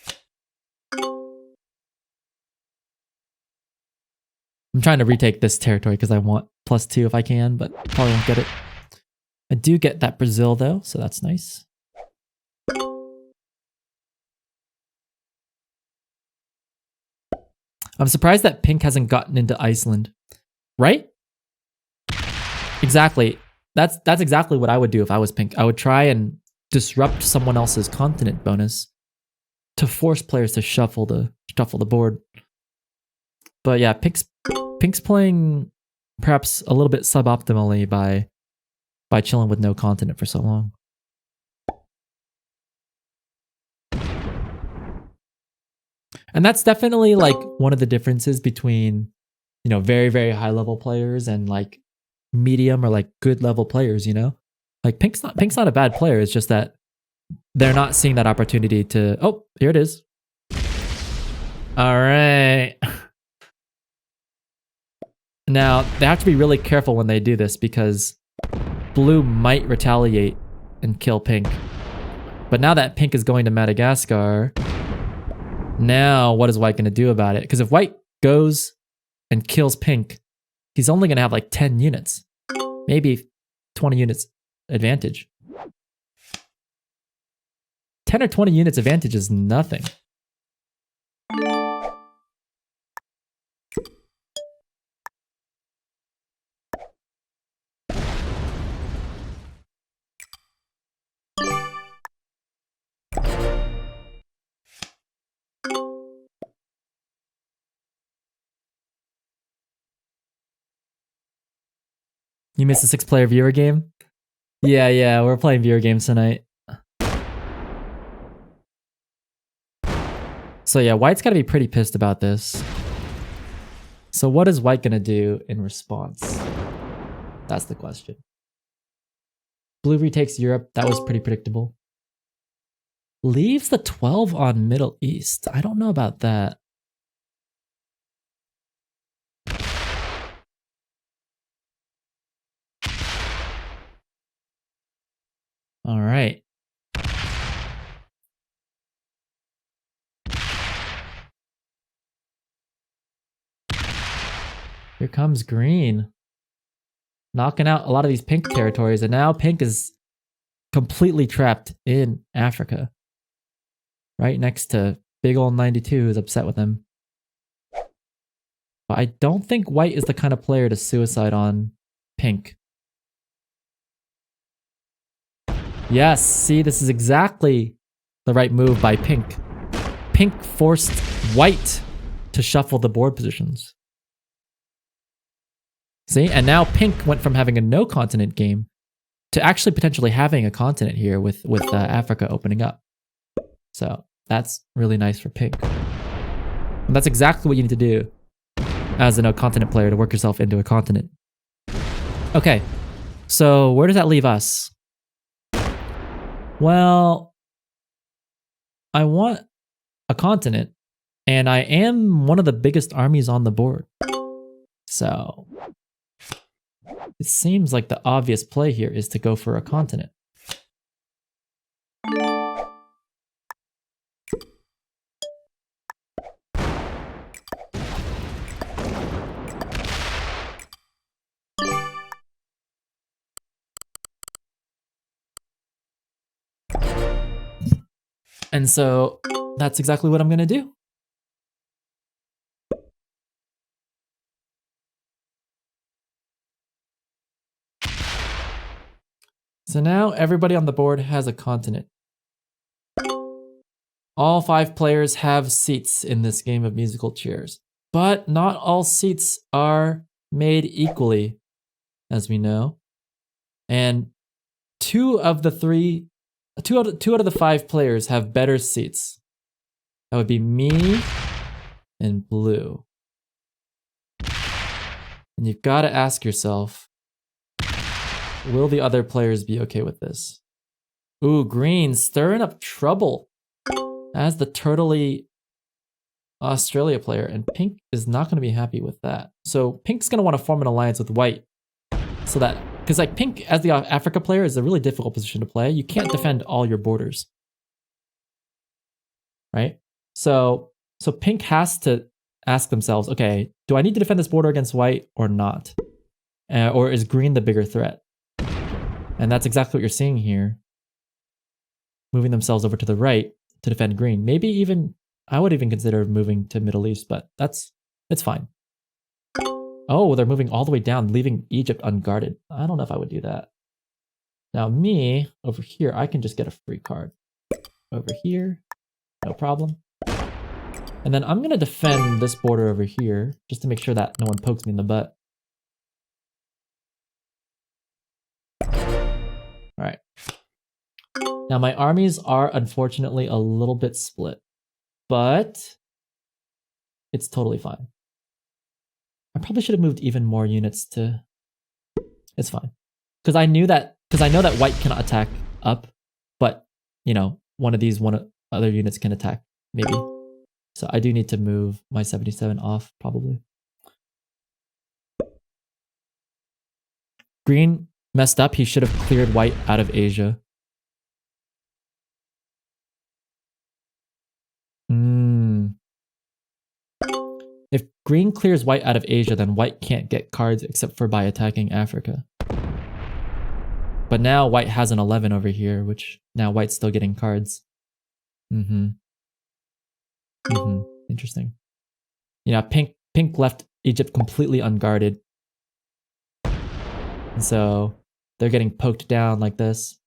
I'm trying to retake this territory because I want +2 if I can, but probably won't get it. I do get that Brazil though, so that's nice. I'm surprised that pink hasn't gotten into Iceland, right? Exactly. That's exactly what I would do if I was pink. I would try and disrupt someone else's continent bonus to force players to shuffle the board. But yeah, pink's playing perhaps a little bit suboptimally by chilling with no continent for so long. And that's definitely like one of the differences between, you know, very, very high level players and like medium or like good level players, you know? Like Pink's not a bad player. It's just that they're not seeing that opportunity to, oh, here it is. All right. Now, they have to be really careful when they do this because blue might retaliate and kill pink. But now that pink is going to Madagascar, now what is white going to do about it? Because if white goes and kills pink, he's only going to have like 10 units. Maybe 20 units advantage. 10 or 20 units advantage is nothing. You missed a 6-player viewer game? Yeah, we're playing viewer games tonight. So yeah, white's got to be pretty pissed about this. So what is white going to do in response? That's the question. Blue retakes Europe. That was pretty predictable. Leaves the 12 on Middle East. I don't know about that. All right. Here comes green. Knocking out a lot of these pink territories, and now pink is completely trapped in Africa. Right next to big old 92 who's upset with him. But I don't think white is the kind of player to suicide on pink. Yes, see, this is exactly the right move by pink. Pink forced white to shuffle the board positions. See, and now pink went from having a no continent game to actually potentially having a continent here with Africa opening up. So that's really nice for pink. And that's exactly what you need to do as a no continent player to work yourself into a continent. Okay, so where does that leave us? Well, I want a continent, and I am one of the biggest armies on the board. So it seems like the obvious play here is to go for a continent. And so that's exactly what I'm going to do. So now everybody on the board has a continent. All 5 players have seats in this game of musical chairs, but not all seats are made equally, as we know. And two out of the 5 players have better seats. That would be me and blue. And you've got to ask yourself, will the other players be okay with this? Ooh, green, stirring up trouble as the turtley Australia player, and pink is not going to be happy with that. So pink's going to want to form an alliance with white, so that, because like pink as the Africa player is a really difficult position to play. You can't defend all your borders, right? So pink has to ask themselves, okay, do I need to defend this border against white or not? Or is green the bigger threat? And that's exactly what you're seeing here. Moving themselves over to the right to defend green. Maybe even, I would even consider moving to Middle East, but it's fine. Oh, they're moving all the way down, leaving Egypt unguarded. I don't know if I would do that. Now me, over here, I can just get a free card. Over here, no problem. And then I'm going to defend this border over here, just to make sure that no one pokes me in the butt. All right. Now my armies are unfortunately a little bit split, but It's totally fine. I probably should have moved even more units to... It's fine. Because I know that white cannot attack up, but, you know, one of these other units can attack, maybe. So I do need to move my 77 off, probably. Green messed up. He should have cleared white out of Asia. If green clears white out of Asia, then white can't get cards except for by attacking Africa. But now white has an 11 over here, which now white's still getting cards. Interesting. You know, pink left Egypt completely unguarded. And so they're getting poked down like this.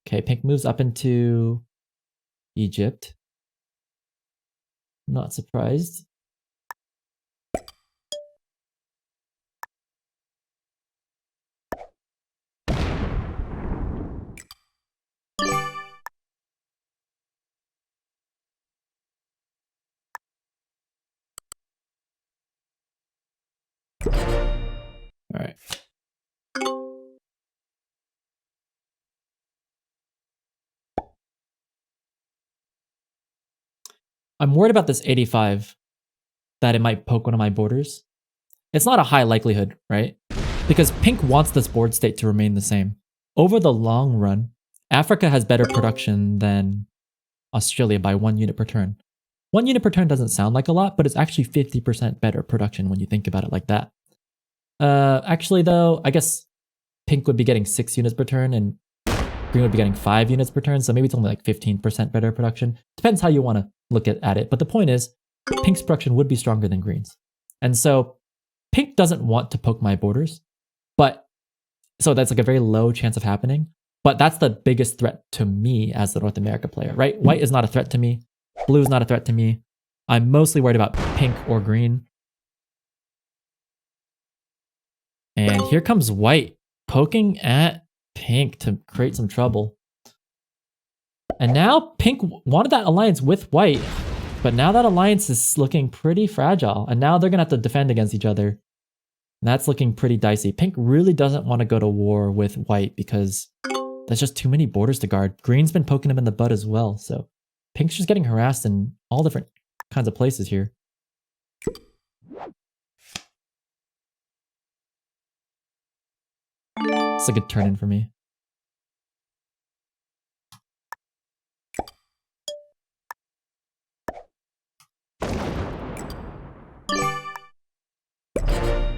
Okay, pink moves up into Egypt. Not surprised. All right. I'm worried about this 85, that it might poke one of my borders. It's not a high likelihood, right? Because pink wants this board state to remain the same. Over the long run, Africa has better production than Australia by 1 unit per turn. 1 unit per turn doesn't sound like a lot, but it's actually 50% better production when you think about it like that. Actually though, I guess pink would be getting 6 units per turn and green would be getting 5 units per turn, so maybe it's only like 15% better production. Depends how you want to look at it, but the point is, pink's production would be stronger than green's. And so, pink doesn't want to poke my borders, but so that's like a very low chance of happening, but that's the biggest threat to me as the North America player, right? White is not a threat to me, blue is not a threat to me. I'm mostly worried about pink or green. And here comes white, poking at pink to create some trouble. And now pink wanted that alliance with white, but now that alliance is looking pretty fragile. And now they're going to have to defend against each other. And that's looking pretty dicey. Pink really doesn't want to go to war with white because there's just too many borders to guard. Green's been poking him in the butt as well. So pink's just getting harassed in all different kinds of places here. It's a good turn in for me.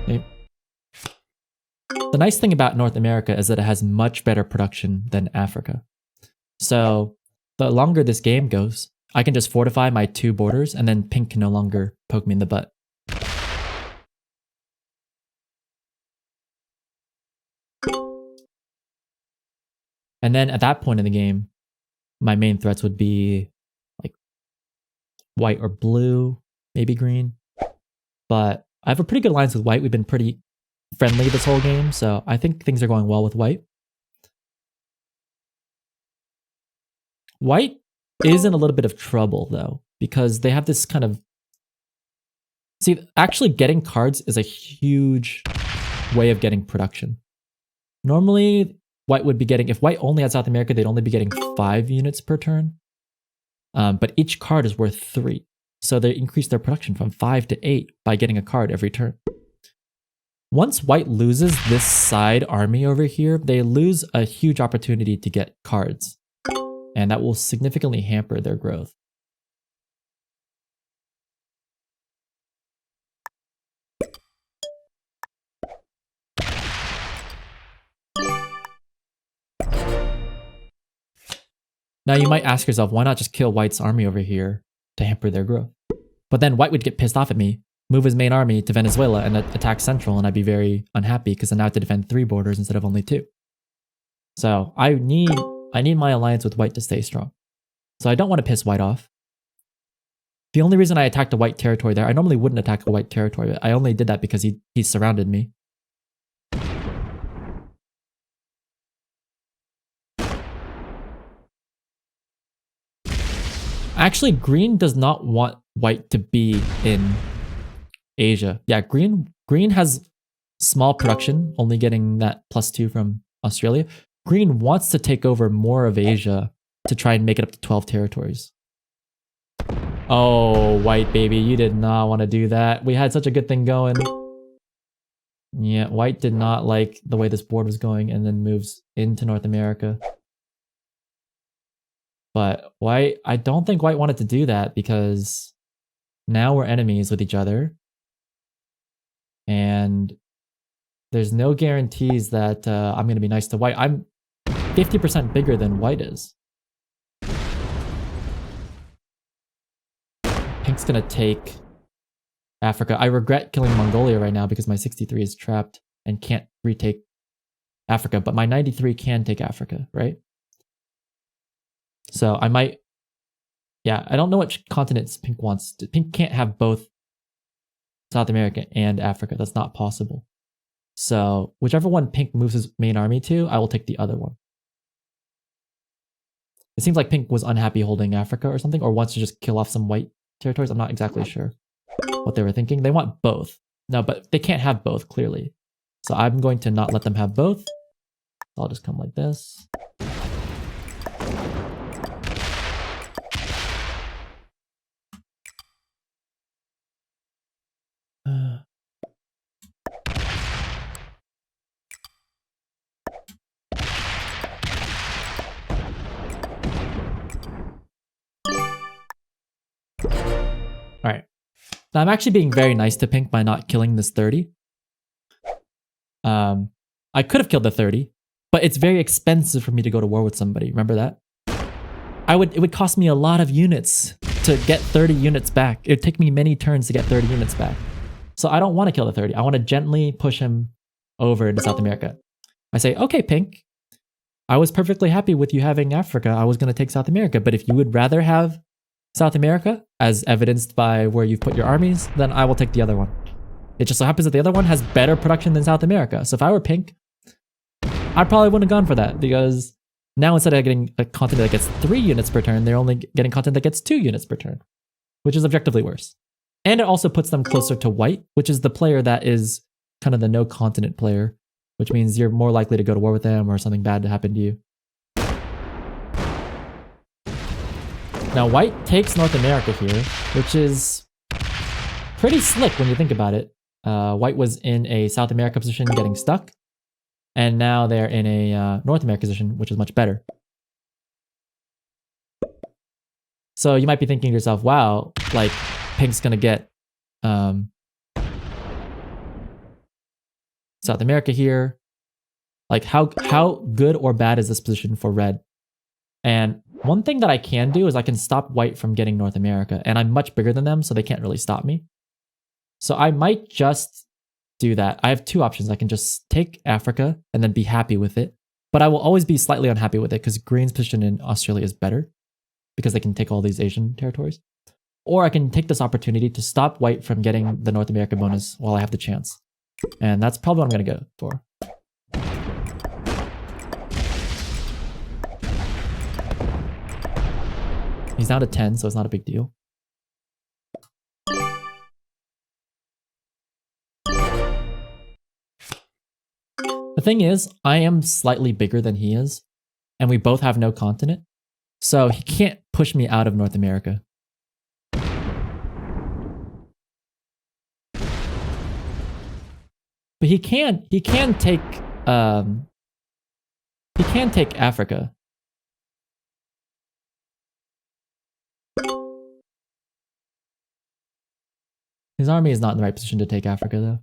Okay. The nice thing about North America is that it has much better production than Africa. So the longer this game goes, I can just fortify my 2 borders and then pink can no longer poke me in the butt. And then at that point in the game, my main threats would be like white or blue, maybe green. But I have a pretty good alliance with white. We've been pretty friendly this whole game, so I think things are going well with white. White is in a little bit of trouble though, because they have this kind of... See, actually getting cards is a huge way of getting production. Normally, white would be getting... If white only had South America, they'd only be getting 5 units per turn. But each card is worth 3. So they increase their production from 5 to 8 by getting a card every turn. Once white loses this side army over here, they lose a huge opportunity to get cards. And that will significantly hamper their growth. Now you might ask yourself, why not just kill white's army over here to hamper their growth? But then white would get pissed off at me, move his main army to Venezuela and attack Central, and I'd be very unhappy because then I have to defend 3 borders instead of only 2. So I need my alliance with white to stay strong. So I don't want to piss white off. The only reason I attacked a white territory there, I normally wouldn't attack a white territory, but I only did that because he surrounded me. Actually, green does not want white to be in Asia. Yeah, green has small production, only getting that +2 from Australia. Green wants to take over more of Asia to try and make it up to 12 territories. Oh, white baby, you did not want to do that. We had such a good thing going. Yeah, white did not like the way this board was going and then moves into North America. But white, I don't think white wanted to do that because now we're enemies with each other. And there's no guarantees that I'm going to be nice to white. I'm 50% bigger than white is. Pink's going to take Africa. I regret killing Mongolia right now because my 63 is trapped and can't retake Africa, but my 93 can take Africa, right? So I might, yeah, I don't know which continents Pink wants. Pink can't have both South America and Africa. That's not possible. So whichever one Pink moves his main army to, I will take the other one. It seems like Pink was unhappy holding Africa or something, or wants to just kill off some white territories. I'm not exactly sure what they were thinking. They want both. No, but they can't have both, clearly. So I'm going to not let them have both. I'll just come like this. All right. Now I'm actually being very nice to Pink by not killing this 30. I could have killed the 30, but it's very expensive for me to go to war with somebody. Remember that? It would cost me a lot of units to get 30 units back. It would take me many turns to get 30 units back. So I don't want to kill the 30. I want to gently push him over into South America. I say, okay, Pink, I was perfectly happy with you having Africa. I was going to take South America, but if you would rather have South America, as evidenced by where you've put your armies, then I will take the other one. It just so happens that the other one has better production than South America. So if I were Pink, I probably wouldn't have gone for that, because now instead of getting a continent that gets 3 units per turn, they're only getting continent that gets 2 units per turn, which is objectively worse. And it also puts them closer to white, which is the player that is kind of the no continent player, which means you're more likely to go to war with them or something bad to happen to you. Now, white takes North America here, which is pretty slick when you think about it. White was in a South America position getting stuck, and now they're in a North America position, which is much better. So you might be thinking to yourself, wow, like Pink's gonna get South America here. Like how good or bad is this position for red? And one thing that I can do is I can stop white from getting North America, and I'm much bigger than them, so they can't really stop me. So I might just do that. I have 2 options. I can just take Africa and then be happy with it, but I will always be slightly unhappy with it because Green's position in Australia is better because they can take all these Asian territories. Or I can take this opportunity to stop white from getting the North America bonus while I have the chance. And that's probably what I'm going to go for. He's down to 10, so it's not a big deal. The thing is, I am slightly bigger than he is, and we both have no continent, so he can't push me out of North America. But he can take Africa. His army is not in the right position to take Africa, though.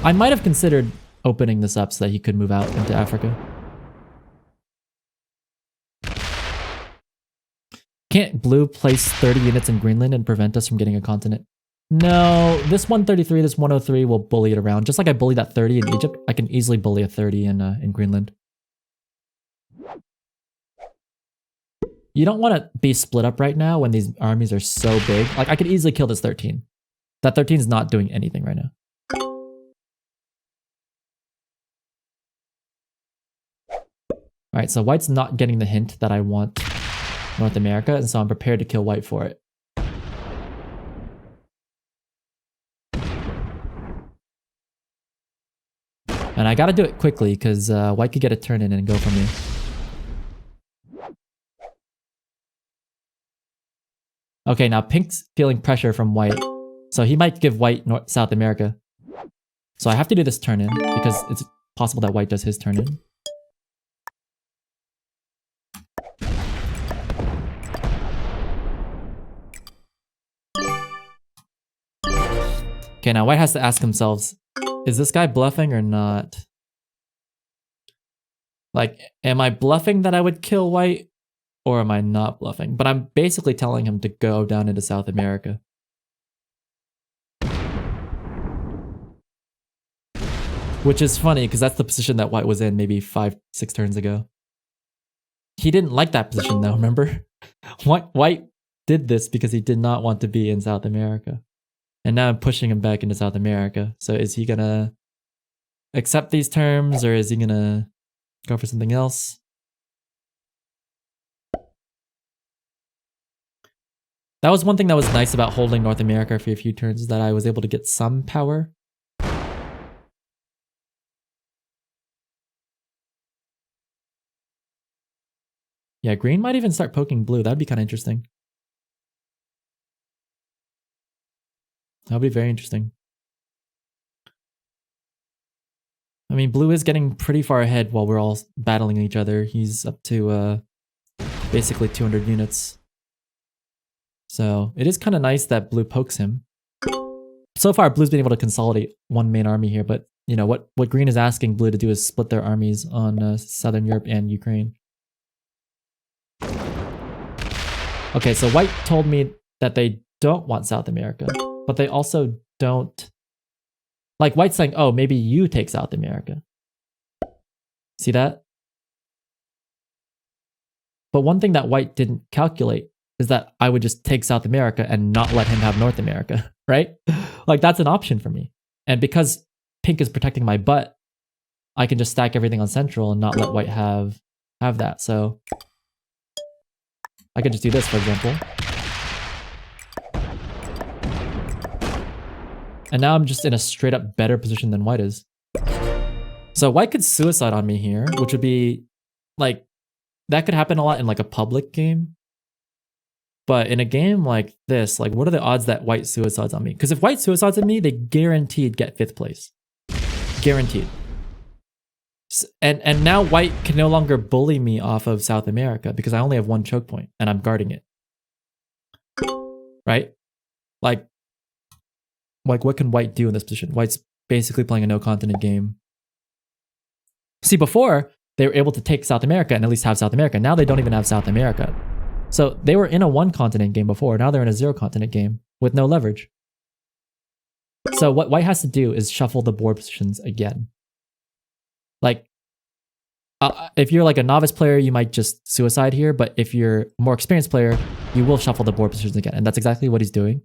I might have considered opening this up so that he could move out into Africa. Can't blue place 30 units in Greenland and prevent us from getting a continent? No, this 133, this 103 will bully it around. Just like I bullied that 30 in Egypt, I can easily bully a 30 in Greenland. You don't want to be split up right now when these armies are so big. Like, I could easily kill this 13. That 13 is not doing anything right now. Alright, so white's not getting the hint that I want North America, and so I'm prepared to kill white for it. And I gotta do it quickly because white could get a turn in and go for me. Okay, now pink's feeling pressure from white. So he might give white South America. So I have to do this turn in because it's possible that white does his turn in. Okay, now white has to ask themselves, is this guy bluffing or not? Like, am I bluffing that I would kill white? Or am I not bluffing? But I'm basically telling him to go down into South America. Which is funny, because that's the position that white was in maybe 5-6 turns ago. He didn't like that position though, remember? White did this because he did not want to be in South America. And now I'm pushing him back into South America. So is he gonna accept these terms or is he gonna go for something else? That was one thing that was nice about holding North America for a few turns, is that I was able to get some power. Yeah, green might even start poking blue. That'd be kind of interesting. That'd be very interesting. I mean, blue is getting pretty far ahead while we're all battling each other. He's up to basically 200 units. So it is kind of nice that blue pokes him. So far, blue's been able to consolidate one main army here, but you know what green is asking blue to do is split their armies on Southern Europe and Ukraine. Okay, so white told me that they don't want South America, but they also don't... Like, white's saying, oh, maybe you take South America. See that? But one thing that white didn't calculate is that I would just take South America and not let him have North America, right? Like, that's an option for me. And because pink is protecting my butt, I can just stack everything on central and not let white have that. So I could just do this, for example. And now I'm just in a straight up better position than white is. So white could suicide on me here, which would be like, that could happen a lot in like a public game. But in a game like this, like what are the odds that white suicides on me? Because if white suicides on me, they guaranteed get 5th place. Guaranteed. And now white can no longer bully me off of South America because I only have 1 choke point and I'm guarding it. Right? Like what can white do in this position? White's basically playing a no continent game. See, before they were able to take South America and at least have South America. Now they don't even have South America. So they were in a 1 continent game before. Now they're in a 0 continent game with no leverage. So what white has to do is shuffle the board positions again. Like, if you're like a novice player, you might just suicide here. But if you're a more experienced player, you will shuffle the board positions again. And that's exactly what he's doing.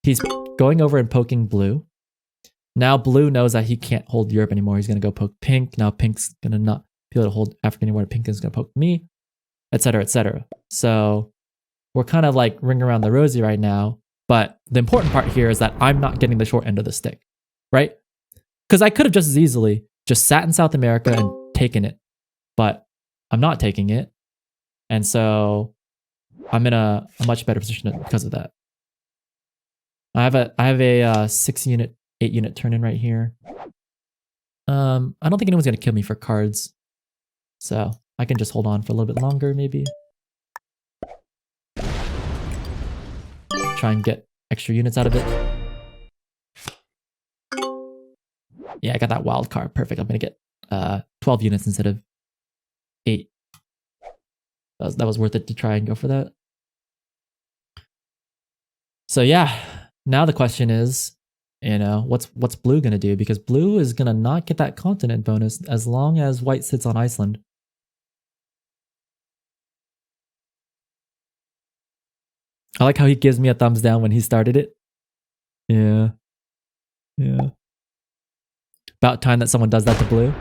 He's going over and poking blue. Now blue knows that he can't hold Europe anymore. He's going to go poke pink. Now pink's going to not be able to hold Africa anymore. Pink is going to poke me, etc., etc. So we're kind of like ring around the rosy right now. But the important part here is that I'm not getting the short end of the stick, right? Because I could have just as easily just sat in South America and taken it, but I'm not taking it. And so I'm in a much better position because of that. I have a 6 unit, 8 unit turn in right here. I don't think anyone's gonna kill me for cards, so I can just hold on for a little bit longer, maybe. Try and get extra units out of it. Yeah, I got that wild card. Perfect. I'm gonna get 12 units instead of 8. That was worth it to try and go for that. So yeah, now the question is, you know, what's blue gonna do? Because blue is gonna not get that continent bonus as long as white sits on Iceland. I like how he gives me a thumbs down when he started it. Yeah. Yeah. About time that someone does that to blue.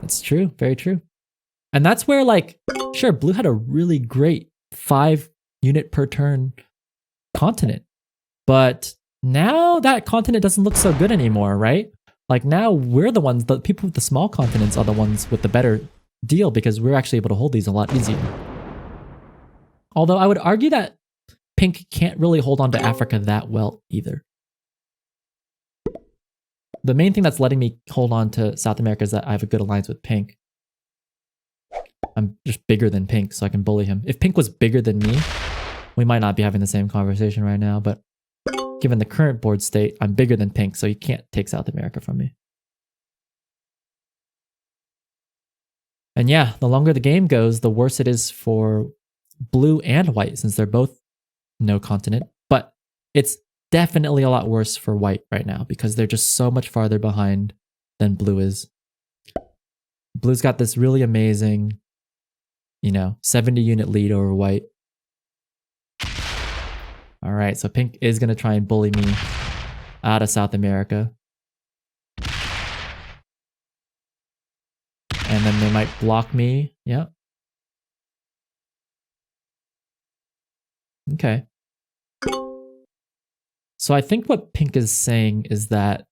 That's true. Very true. And that's where, like, sure, blue had a really great 5 unit per turn continent. But now that continent doesn't look so good anymore, right? Like now we're the ones, the people with the small continents are the ones with the better deal because we're actually able to hold these a lot easier. Although I would argue that pink can't really hold on to Africa that well either. The main thing that's letting me hold on to South America is that I have a good alliance with pink. I'm just bigger than pink, so I can bully him. If pink was bigger than me, we might not be having the same conversation right now, but given the current board state, I'm bigger than pink, so you can't take South America from me. And yeah, the longer the game goes, the worse it is for blue and white, since they're both no continent. But it's definitely a lot worse for white right now because they're just so much farther behind than blue is. Blue's got this really amazing, 70 unit lead over white. All right, so pink is going to try and bully me out of South America. And then they might block me. Yeah. Okay. So I think what pink is saying is that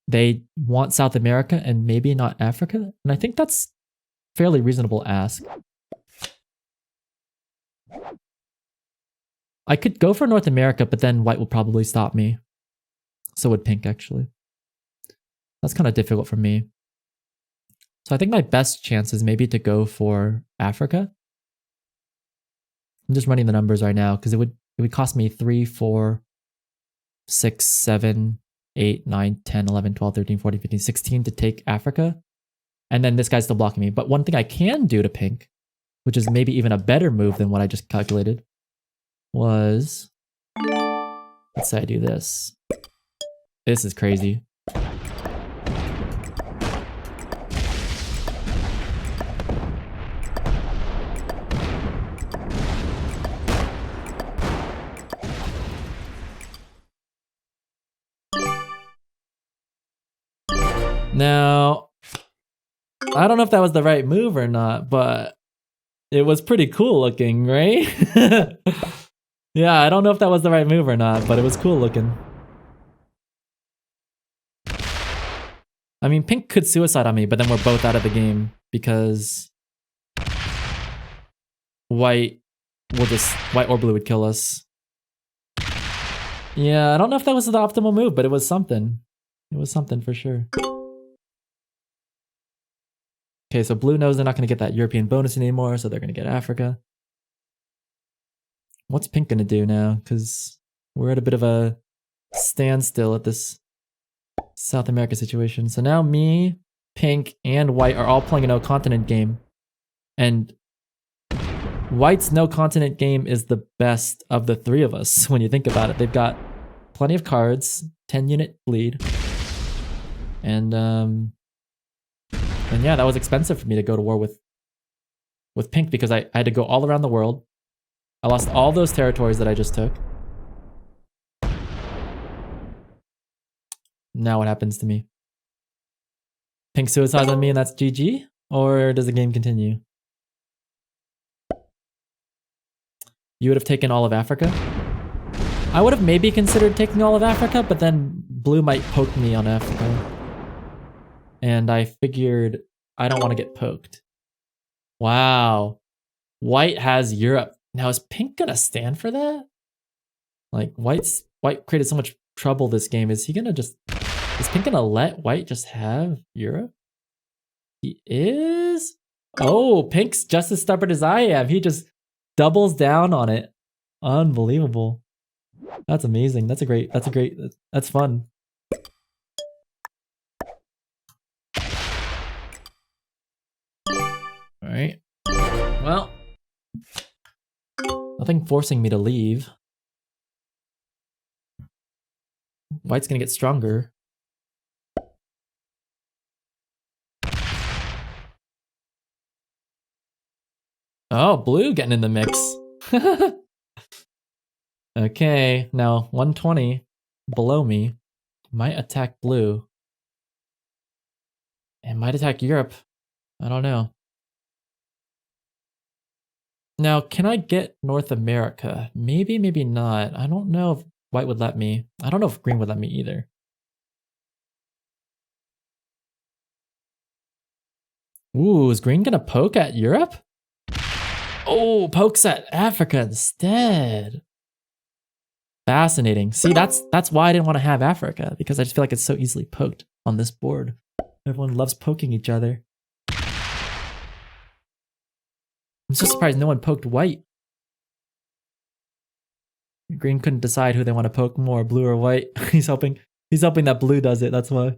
they want South America and maybe not Africa. And I think that's fairly reasonable ask. I could go for North America, but then white will probably stop me. So would pink, actually. That's kind of difficult for me. So I think my best chance is maybe to go for Africa. I'm just running the numbers right now because it would cost me 3, 4, 6, 7, 8, 9, 10, 11, 12, 13, 14, 15, 16 to take Africa. And then this guy's still blocking me. But one thing I can do to pink, which is maybe even a better move than what I just calculated, was, let's say I do this. This is crazy. Now, I don't know if that was the right move or not, but it was pretty cool looking, right? Yeah, I don't know if that was the right move or not, but it was cool looking. I mean, pink could suicide on me, but then we're both out of the game because white or blue would kill us. Yeah, I don't know if that was the optimal move, but it was something. It was something for sure. Okay, so blue knows they're not going to get that European bonus anymore, so they're going to get Africa. What's pink going to do now? Because we're at a bit of a standstill at this South America situation. So now me, pink, and white are all playing a no continent game. And white's no continent game is the best of the three of us when you think about it. They've got plenty of cards, 10 unit lead. And yeah, that was expensive for me to go to war with pink because I had to go all around the world. I lost all those territories that I just took. Now what happens to me? Pink suicides on me and that's GG? Or does the game continue? You would have taken all of Africa? I would have maybe considered taking all of Africa, but then blue might poke me on Africa. And I figured I don't want to get poked. Wow. White has Europe. Now is pink gonna stand for that? Like white created so much trouble this game. Is pink gonna let white just have Europe? He is? Oh, pink's just as stubborn as I am. He just doubles down on it. Unbelievable. That's amazing. That's fun. All right. Well, nothing forcing me to leave. White's gonna get stronger. Oh, blue getting in the mix. Okay, now 120 below me might attack blue. It might attack Europe. I don't know. Now, can I get North America? Maybe, maybe not. I don't know if white would let me. I don't know if green would let me either. Ooh, is green gonna poke at Europe? Oh, pokes at Africa instead. Fascinating. See, that's why I didn't want to have Africa, because I just feel like it's so easily poked on this board. Everyone loves poking each other. I'm so surprised no one poked white. Green couldn't decide who they want to poke more, blue or white. He's hoping that blue does it, that's why.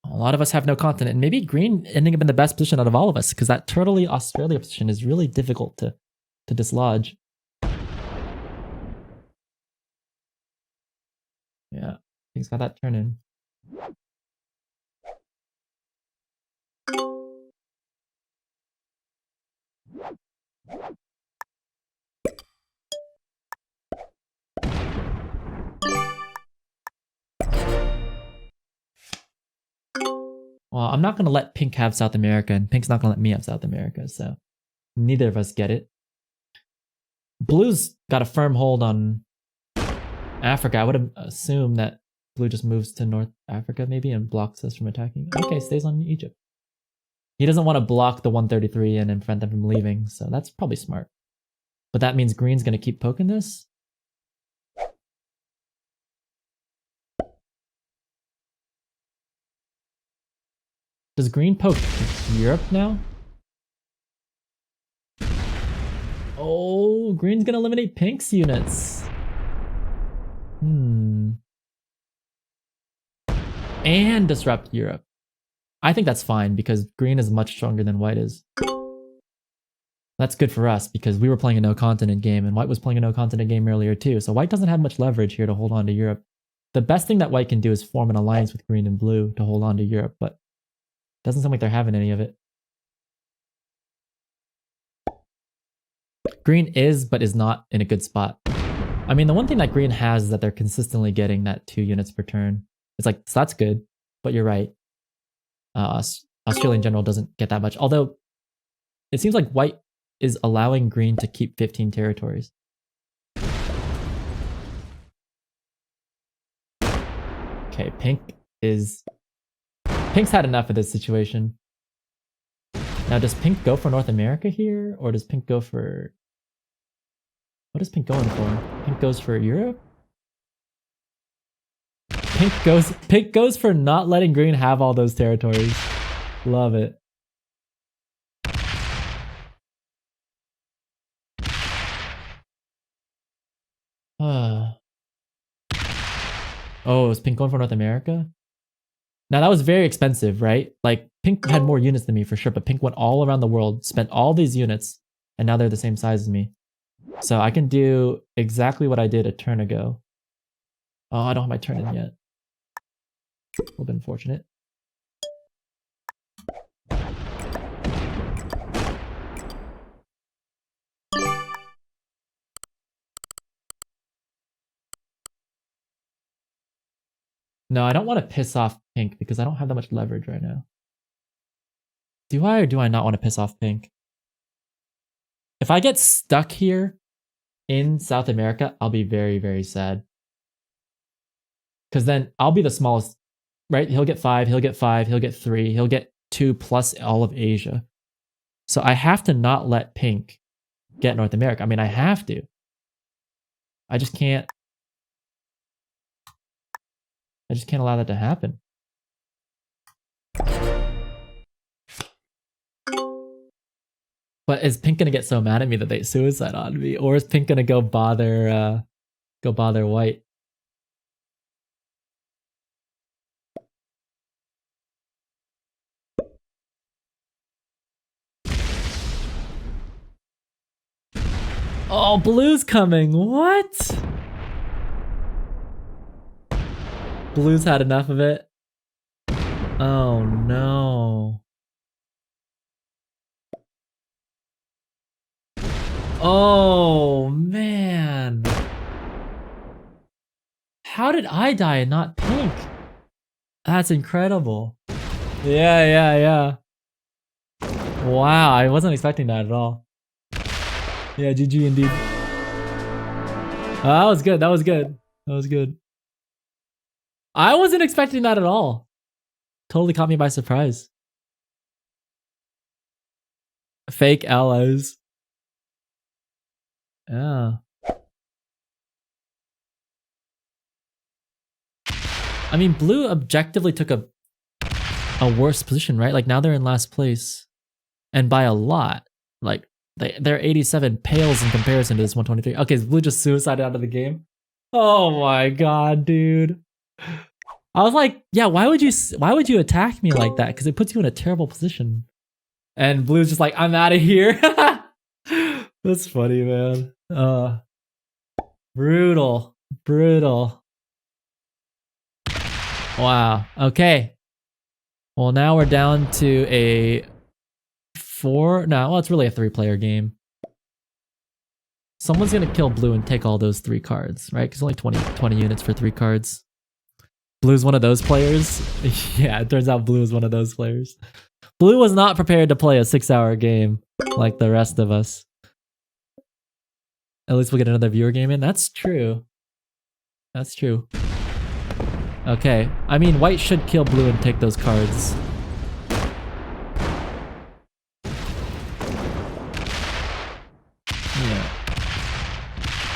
A lot of us have no continent, and maybe green ending up in the best position out of all of us, because that turtley Australia position is really difficult to dislodge. Yeah, he's got that turn in. Well, I'm not going to let pink have South America, and pink's not going to let me have South America, so neither of us get it. Blue's got a firm hold on Africa. I would assume that blue just moves to North Africa maybe and blocks us from attacking. Okay, stays on Egypt. He doesn't want to block the 133 and prevent them from leaving, so that's probably smart. But that means green's going to keep poking this? Does green poke Europe now? Oh, green's gonna eliminate pink's units. And disrupt Europe. I think that's fine because green is much stronger than white is. That's good for us because we were playing a no continent game and white was playing a no continent game earlier too. So white doesn't have much leverage here to hold on to Europe. The best thing that white can do is form an alliance with green and blue to hold on to Europe, but it doesn't seem like they're having any of it. Green is, but is not in a good spot. I mean, the one thing that green has is that they're consistently getting that 2 units per turn. It's like, so that's good, but you're right. Australia in general doesn't get that much. Although, it seems like white is allowing green to keep 15 territories. Okay, Pink's had enough of this situation. Now, does pink go for North America here? Or does pink go for... What is pink going for? Pink goes for Europe? Pink goes for not letting green have all those territories. Love it. Oh, is pink going for North America? Now that was very expensive, right? Like pink had more units than me for sure, but pink went all around the world, spent all these units, and now they're the same size as me. So I can do exactly what I did a turn ago. Oh, I don't have my turn in yet. A little bit unfortunate. No, I don't want to piss off pink because I don't have that much leverage right now. Do I or do I not want to piss off pink? If I get stuck here in South America, I'll be very, very sad. Because then I'll be the smallest, right? He'll get 5, he'll get 5, he'll get 3, he'll get 2 plus all of Asia. So I have to not let pink get North America. I mean, I have to. I just can't allow that to happen. But is pink gonna get so mad at me that they suicide on me? Or is pink gonna go bother white? Oh, blue's coming. What? Blue's had enough of it. Oh no. Oh man. How did I die and not pink? That's incredible. Yeah. Wow, I wasn't expecting that at all. Yeah, GG indeed. That was good. That was good. That was good. I wasn't expecting that at all. Totally caught me by surprise. Fake allies. Yeah. I mean, blue objectively took a worse position, right? Like now they're in last place. And by a lot. Like their 87 pales in comparison to this 123. Okay, is blue just suicided out of the game? Oh my god, dude. I was like, yeah, why would you attack me like that? Because it puts you in a terrible position. And blue's just like, I'm out of here. That's funny, man. Brutal. Brutal. Wow. Okay. Well, now we're down to a 4. No, well, it's really a 3-player game. Someone's gonna kill blue and take all those 3 cards, right? Because only 20 units for 3 cards. Blue's one of those players. Yeah, it turns out blue is one of those players. Blue was not prepared to play a 6-hour game like the rest of us. At least we'll get another viewer game in. That's true. That's true. Okay. I mean, white should kill blue and take those cards. Yeah.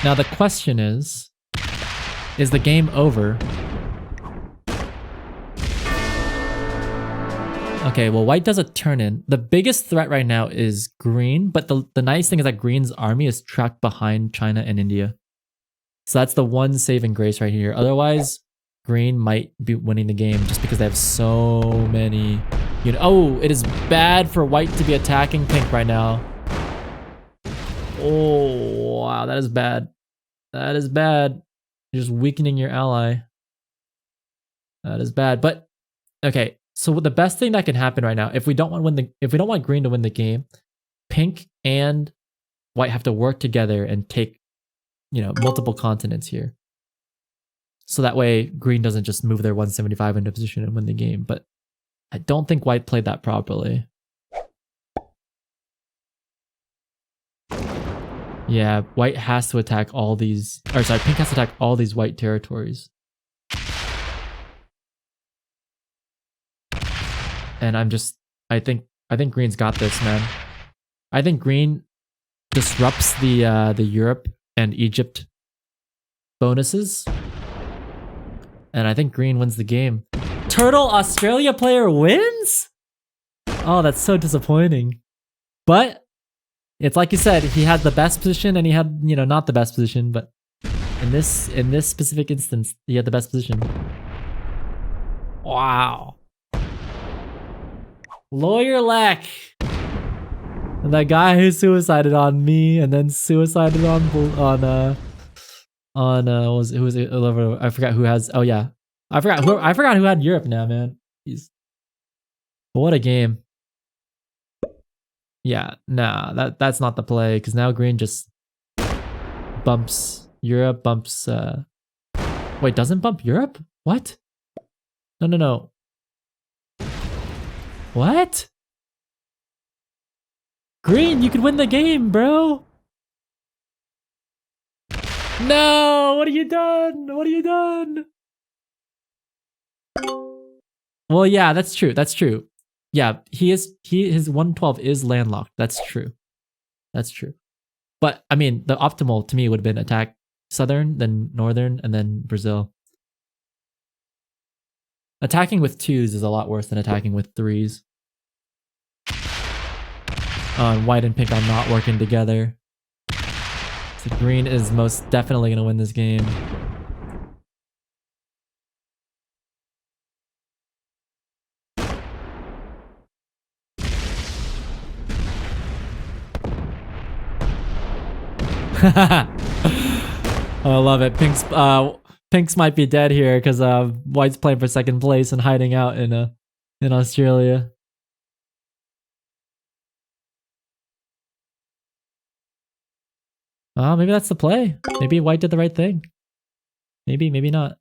Now the question is the game over? Okay, well, white does a turn in. The biggest threat right now is green, but the nice thing is that green's army is trapped behind China and India. So that's the one saving grace right here. Otherwise, green might be winning the game just because they have so many... Oh, it is bad for white to be attacking pink right now. Oh, wow, that is bad. That is bad. You're just weakening your ally. That is bad. But, okay. So the best thing that can happen right now, if we don't want green to win the game, pink and white have to work together and take, multiple continents here. So that way green doesn't just move their 175 into position and win the game. But I don't think white played that properly. Yeah, white has to attack all these, pink has to attack all these white territories. And I think green's got this, man. I think green disrupts the Europe and Egypt bonuses. And I think green wins the game. Turtle Australia player wins? Oh, that's so disappointing. But it's like you said, he had the best position and he had, not the best position, but in this specific instance, he had the best position. Wow. Lawyer Lack. That guy who suicided on me and then suicided I forgot who has. Oh yeah, I forgot who had Europe now, man. What a game. Yeah, nah, that's not the play because now green just bumps Europe, bumps. Wait, doesn't bump Europe? What? No. What? Green, you could win the game, bro. No, what have you done? What have you done? Well, yeah, that's true. That's true. Yeah, his 112 is landlocked. That's true. That's true. But I mean, the optimal to me would have been attack southern, then northern, and then Brazil. Attacking with 2s is a lot worse than attacking with 3s. And white and pink are not working together. So green is most definitely going to win this game. I love it. Pink's might be dead here because white's playing for second place and hiding out in Australia. Oh, maybe that's the play. Maybe white did the right thing. Maybe not.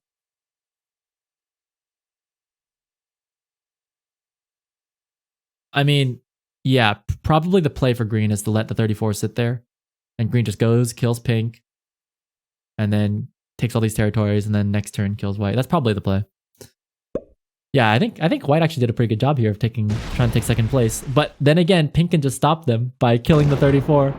I mean, Yeah, probably the play for green is to let the 34 sit there. And green just goes, kills pink, and then takes all these territories, and then next turn kills white. That's probably the play. Yeah, I think white actually did a pretty good job here of trying to take second place. But then again, pink can just stop them by killing the 34.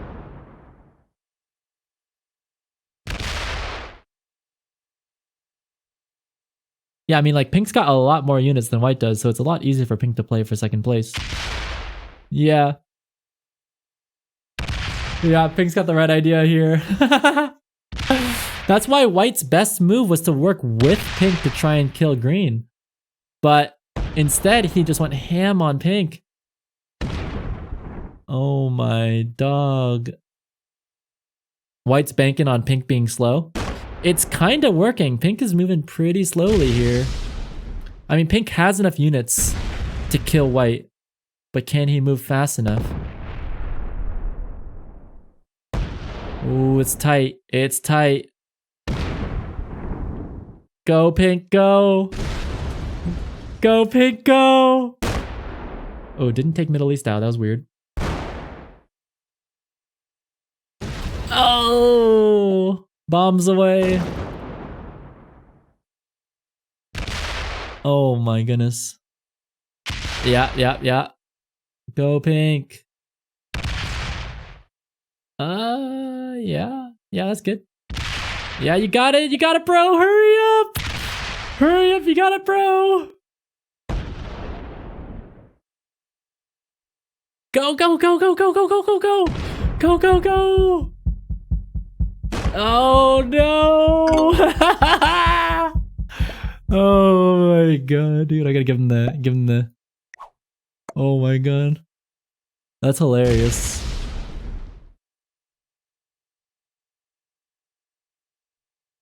Yeah, I mean, like, pink's got a lot more units than white does, so it's a lot easier for pink to play for second place. Yeah. Yeah, pink's got the right idea here. That's why white's best move was to work with pink to try and kill green. But instead, he just went ham on pink. Oh my dog. White's banking on pink being slow. It's kind of working. Pink is moving pretty slowly here. I mean, pink has enough units to kill white, but can he move fast enough? Ooh, it's tight. It's tight. Go, pink, go. Go, pink, go. Oh, didn't take Middle East out. That was weird. Oh, bombs away. Oh my goodness. Yeah. Go, pink. Yeah, that's good. Yeah, you got it, bro. Hurry up. Hurry up, you got it, bro. Go. Go. Oh no. Oh my god, dude. I gotta give him the. Oh my god. That's hilarious.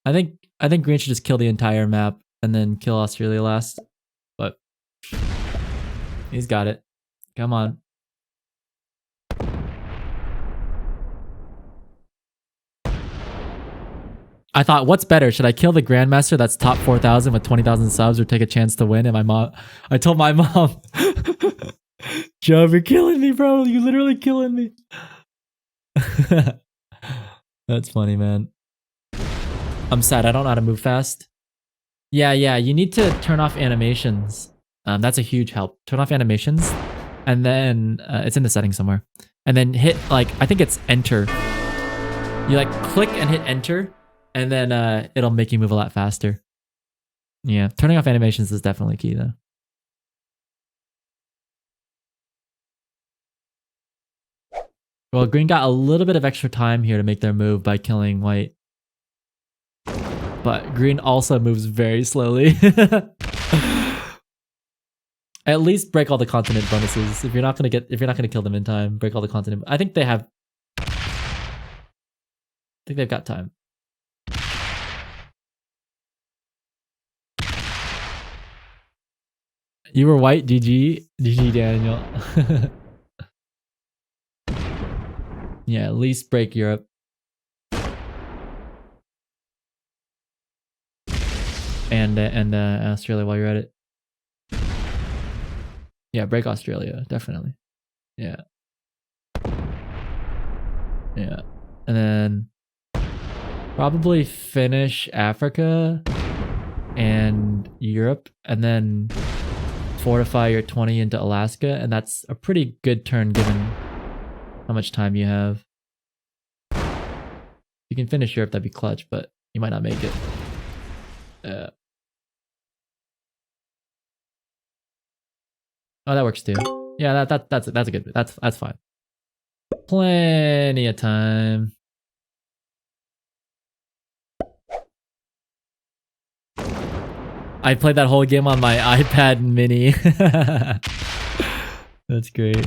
I think green should just kill the entire map and then kill Australia last. But he's got it. Come on. I thought, what's better? Should I kill the Grandmaster that's top 4,000 with 20,000 subs or take a chance to win? And I told my mom, Joe, you're killing me, bro. You're literally killing me. That's funny, man. I'm sad. I don't know how to move fast. Yeah. You need to turn off animations. That's a huge help. Turn off animations. And then it's in the settings somewhere. And then hit, like, I think it's enter. You like click and hit enter. And then it'll make you move a lot faster. Yeah, turning off animations is definitely key though. Well, green got a little bit of extra time here to make their move by killing white. But green also moves very slowly. At least break all the continent bonuses. If you're not gonna kill them in time, break all the continent. I think they've got time. You were white, GG, Daniel. Yeah, at least break Europe. And Australia while you're at it. Yeah, break Australia, definitely. Yeah. And then probably finish Africa and Europe, and then fortify your 20 into Alaska, and that's a pretty good turn given how much time you have. You can finish Europe, that'd be clutch, but you might not make it. Oh, that works too. Yeah, that's a good. That's fine. Plenty of time. I played that whole game on my iPad mini. That's great.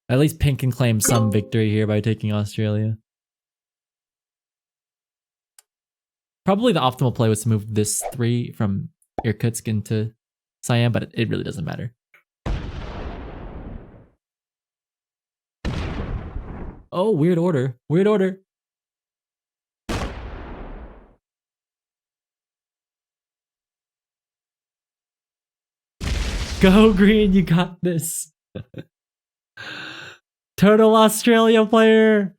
At least pink can claim some victory here by taking Australia. Probably the optimal play was to move this 3 from Irkutsk into Siam, but it really doesn't matter. Oh, weird order. Weird order. Go green, you got this. Total Australia player.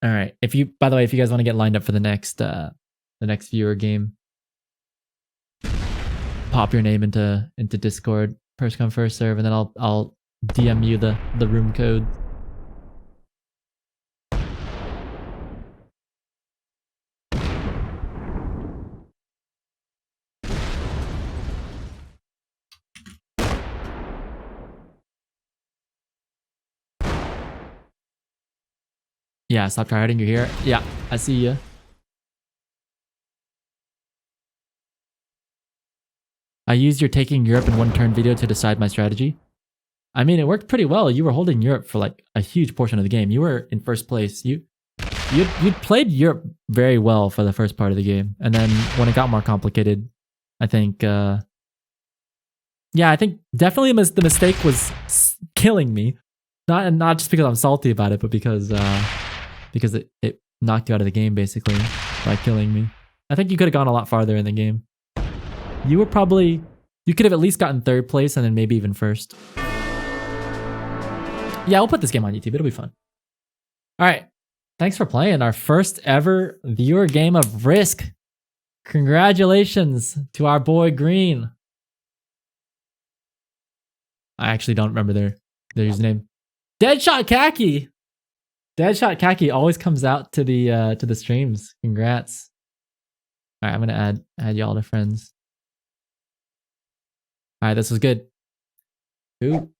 All right. If you, by the way, if you guys want to get lined up for the next viewer game, pop your name into Discord, first come first serve, and then I'll DM you the room code. Yeah, stop tryharding. You're here. Yeah, I see you. I used your taking Europe in one turn video to decide my strategy. I mean, it worked pretty well. You were holding Europe for like a huge portion of the game. You were in first place. You played Europe very well for the first part of the game, and then when it got more complicated, I think, yeah, I think definitely the mistake was killing me. Not just because I'm salty about it, but because it knocked you out of the game basically by killing me. I think you could have gone a lot farther in the game. You could have at least gotten third place and then maybe even first. Yeah, we'll put this game on YouTube. It'll be fun. All right. Thanks for playing our first ever viewer game of Risk. Congratulations to our boy Green. I actually don't remember their username. Deadshot Khaki. Deadshot Khaki always comes out to the streams. Congrats. All right, I'm gonna add y'all to friends. All right, this was good. Ooh.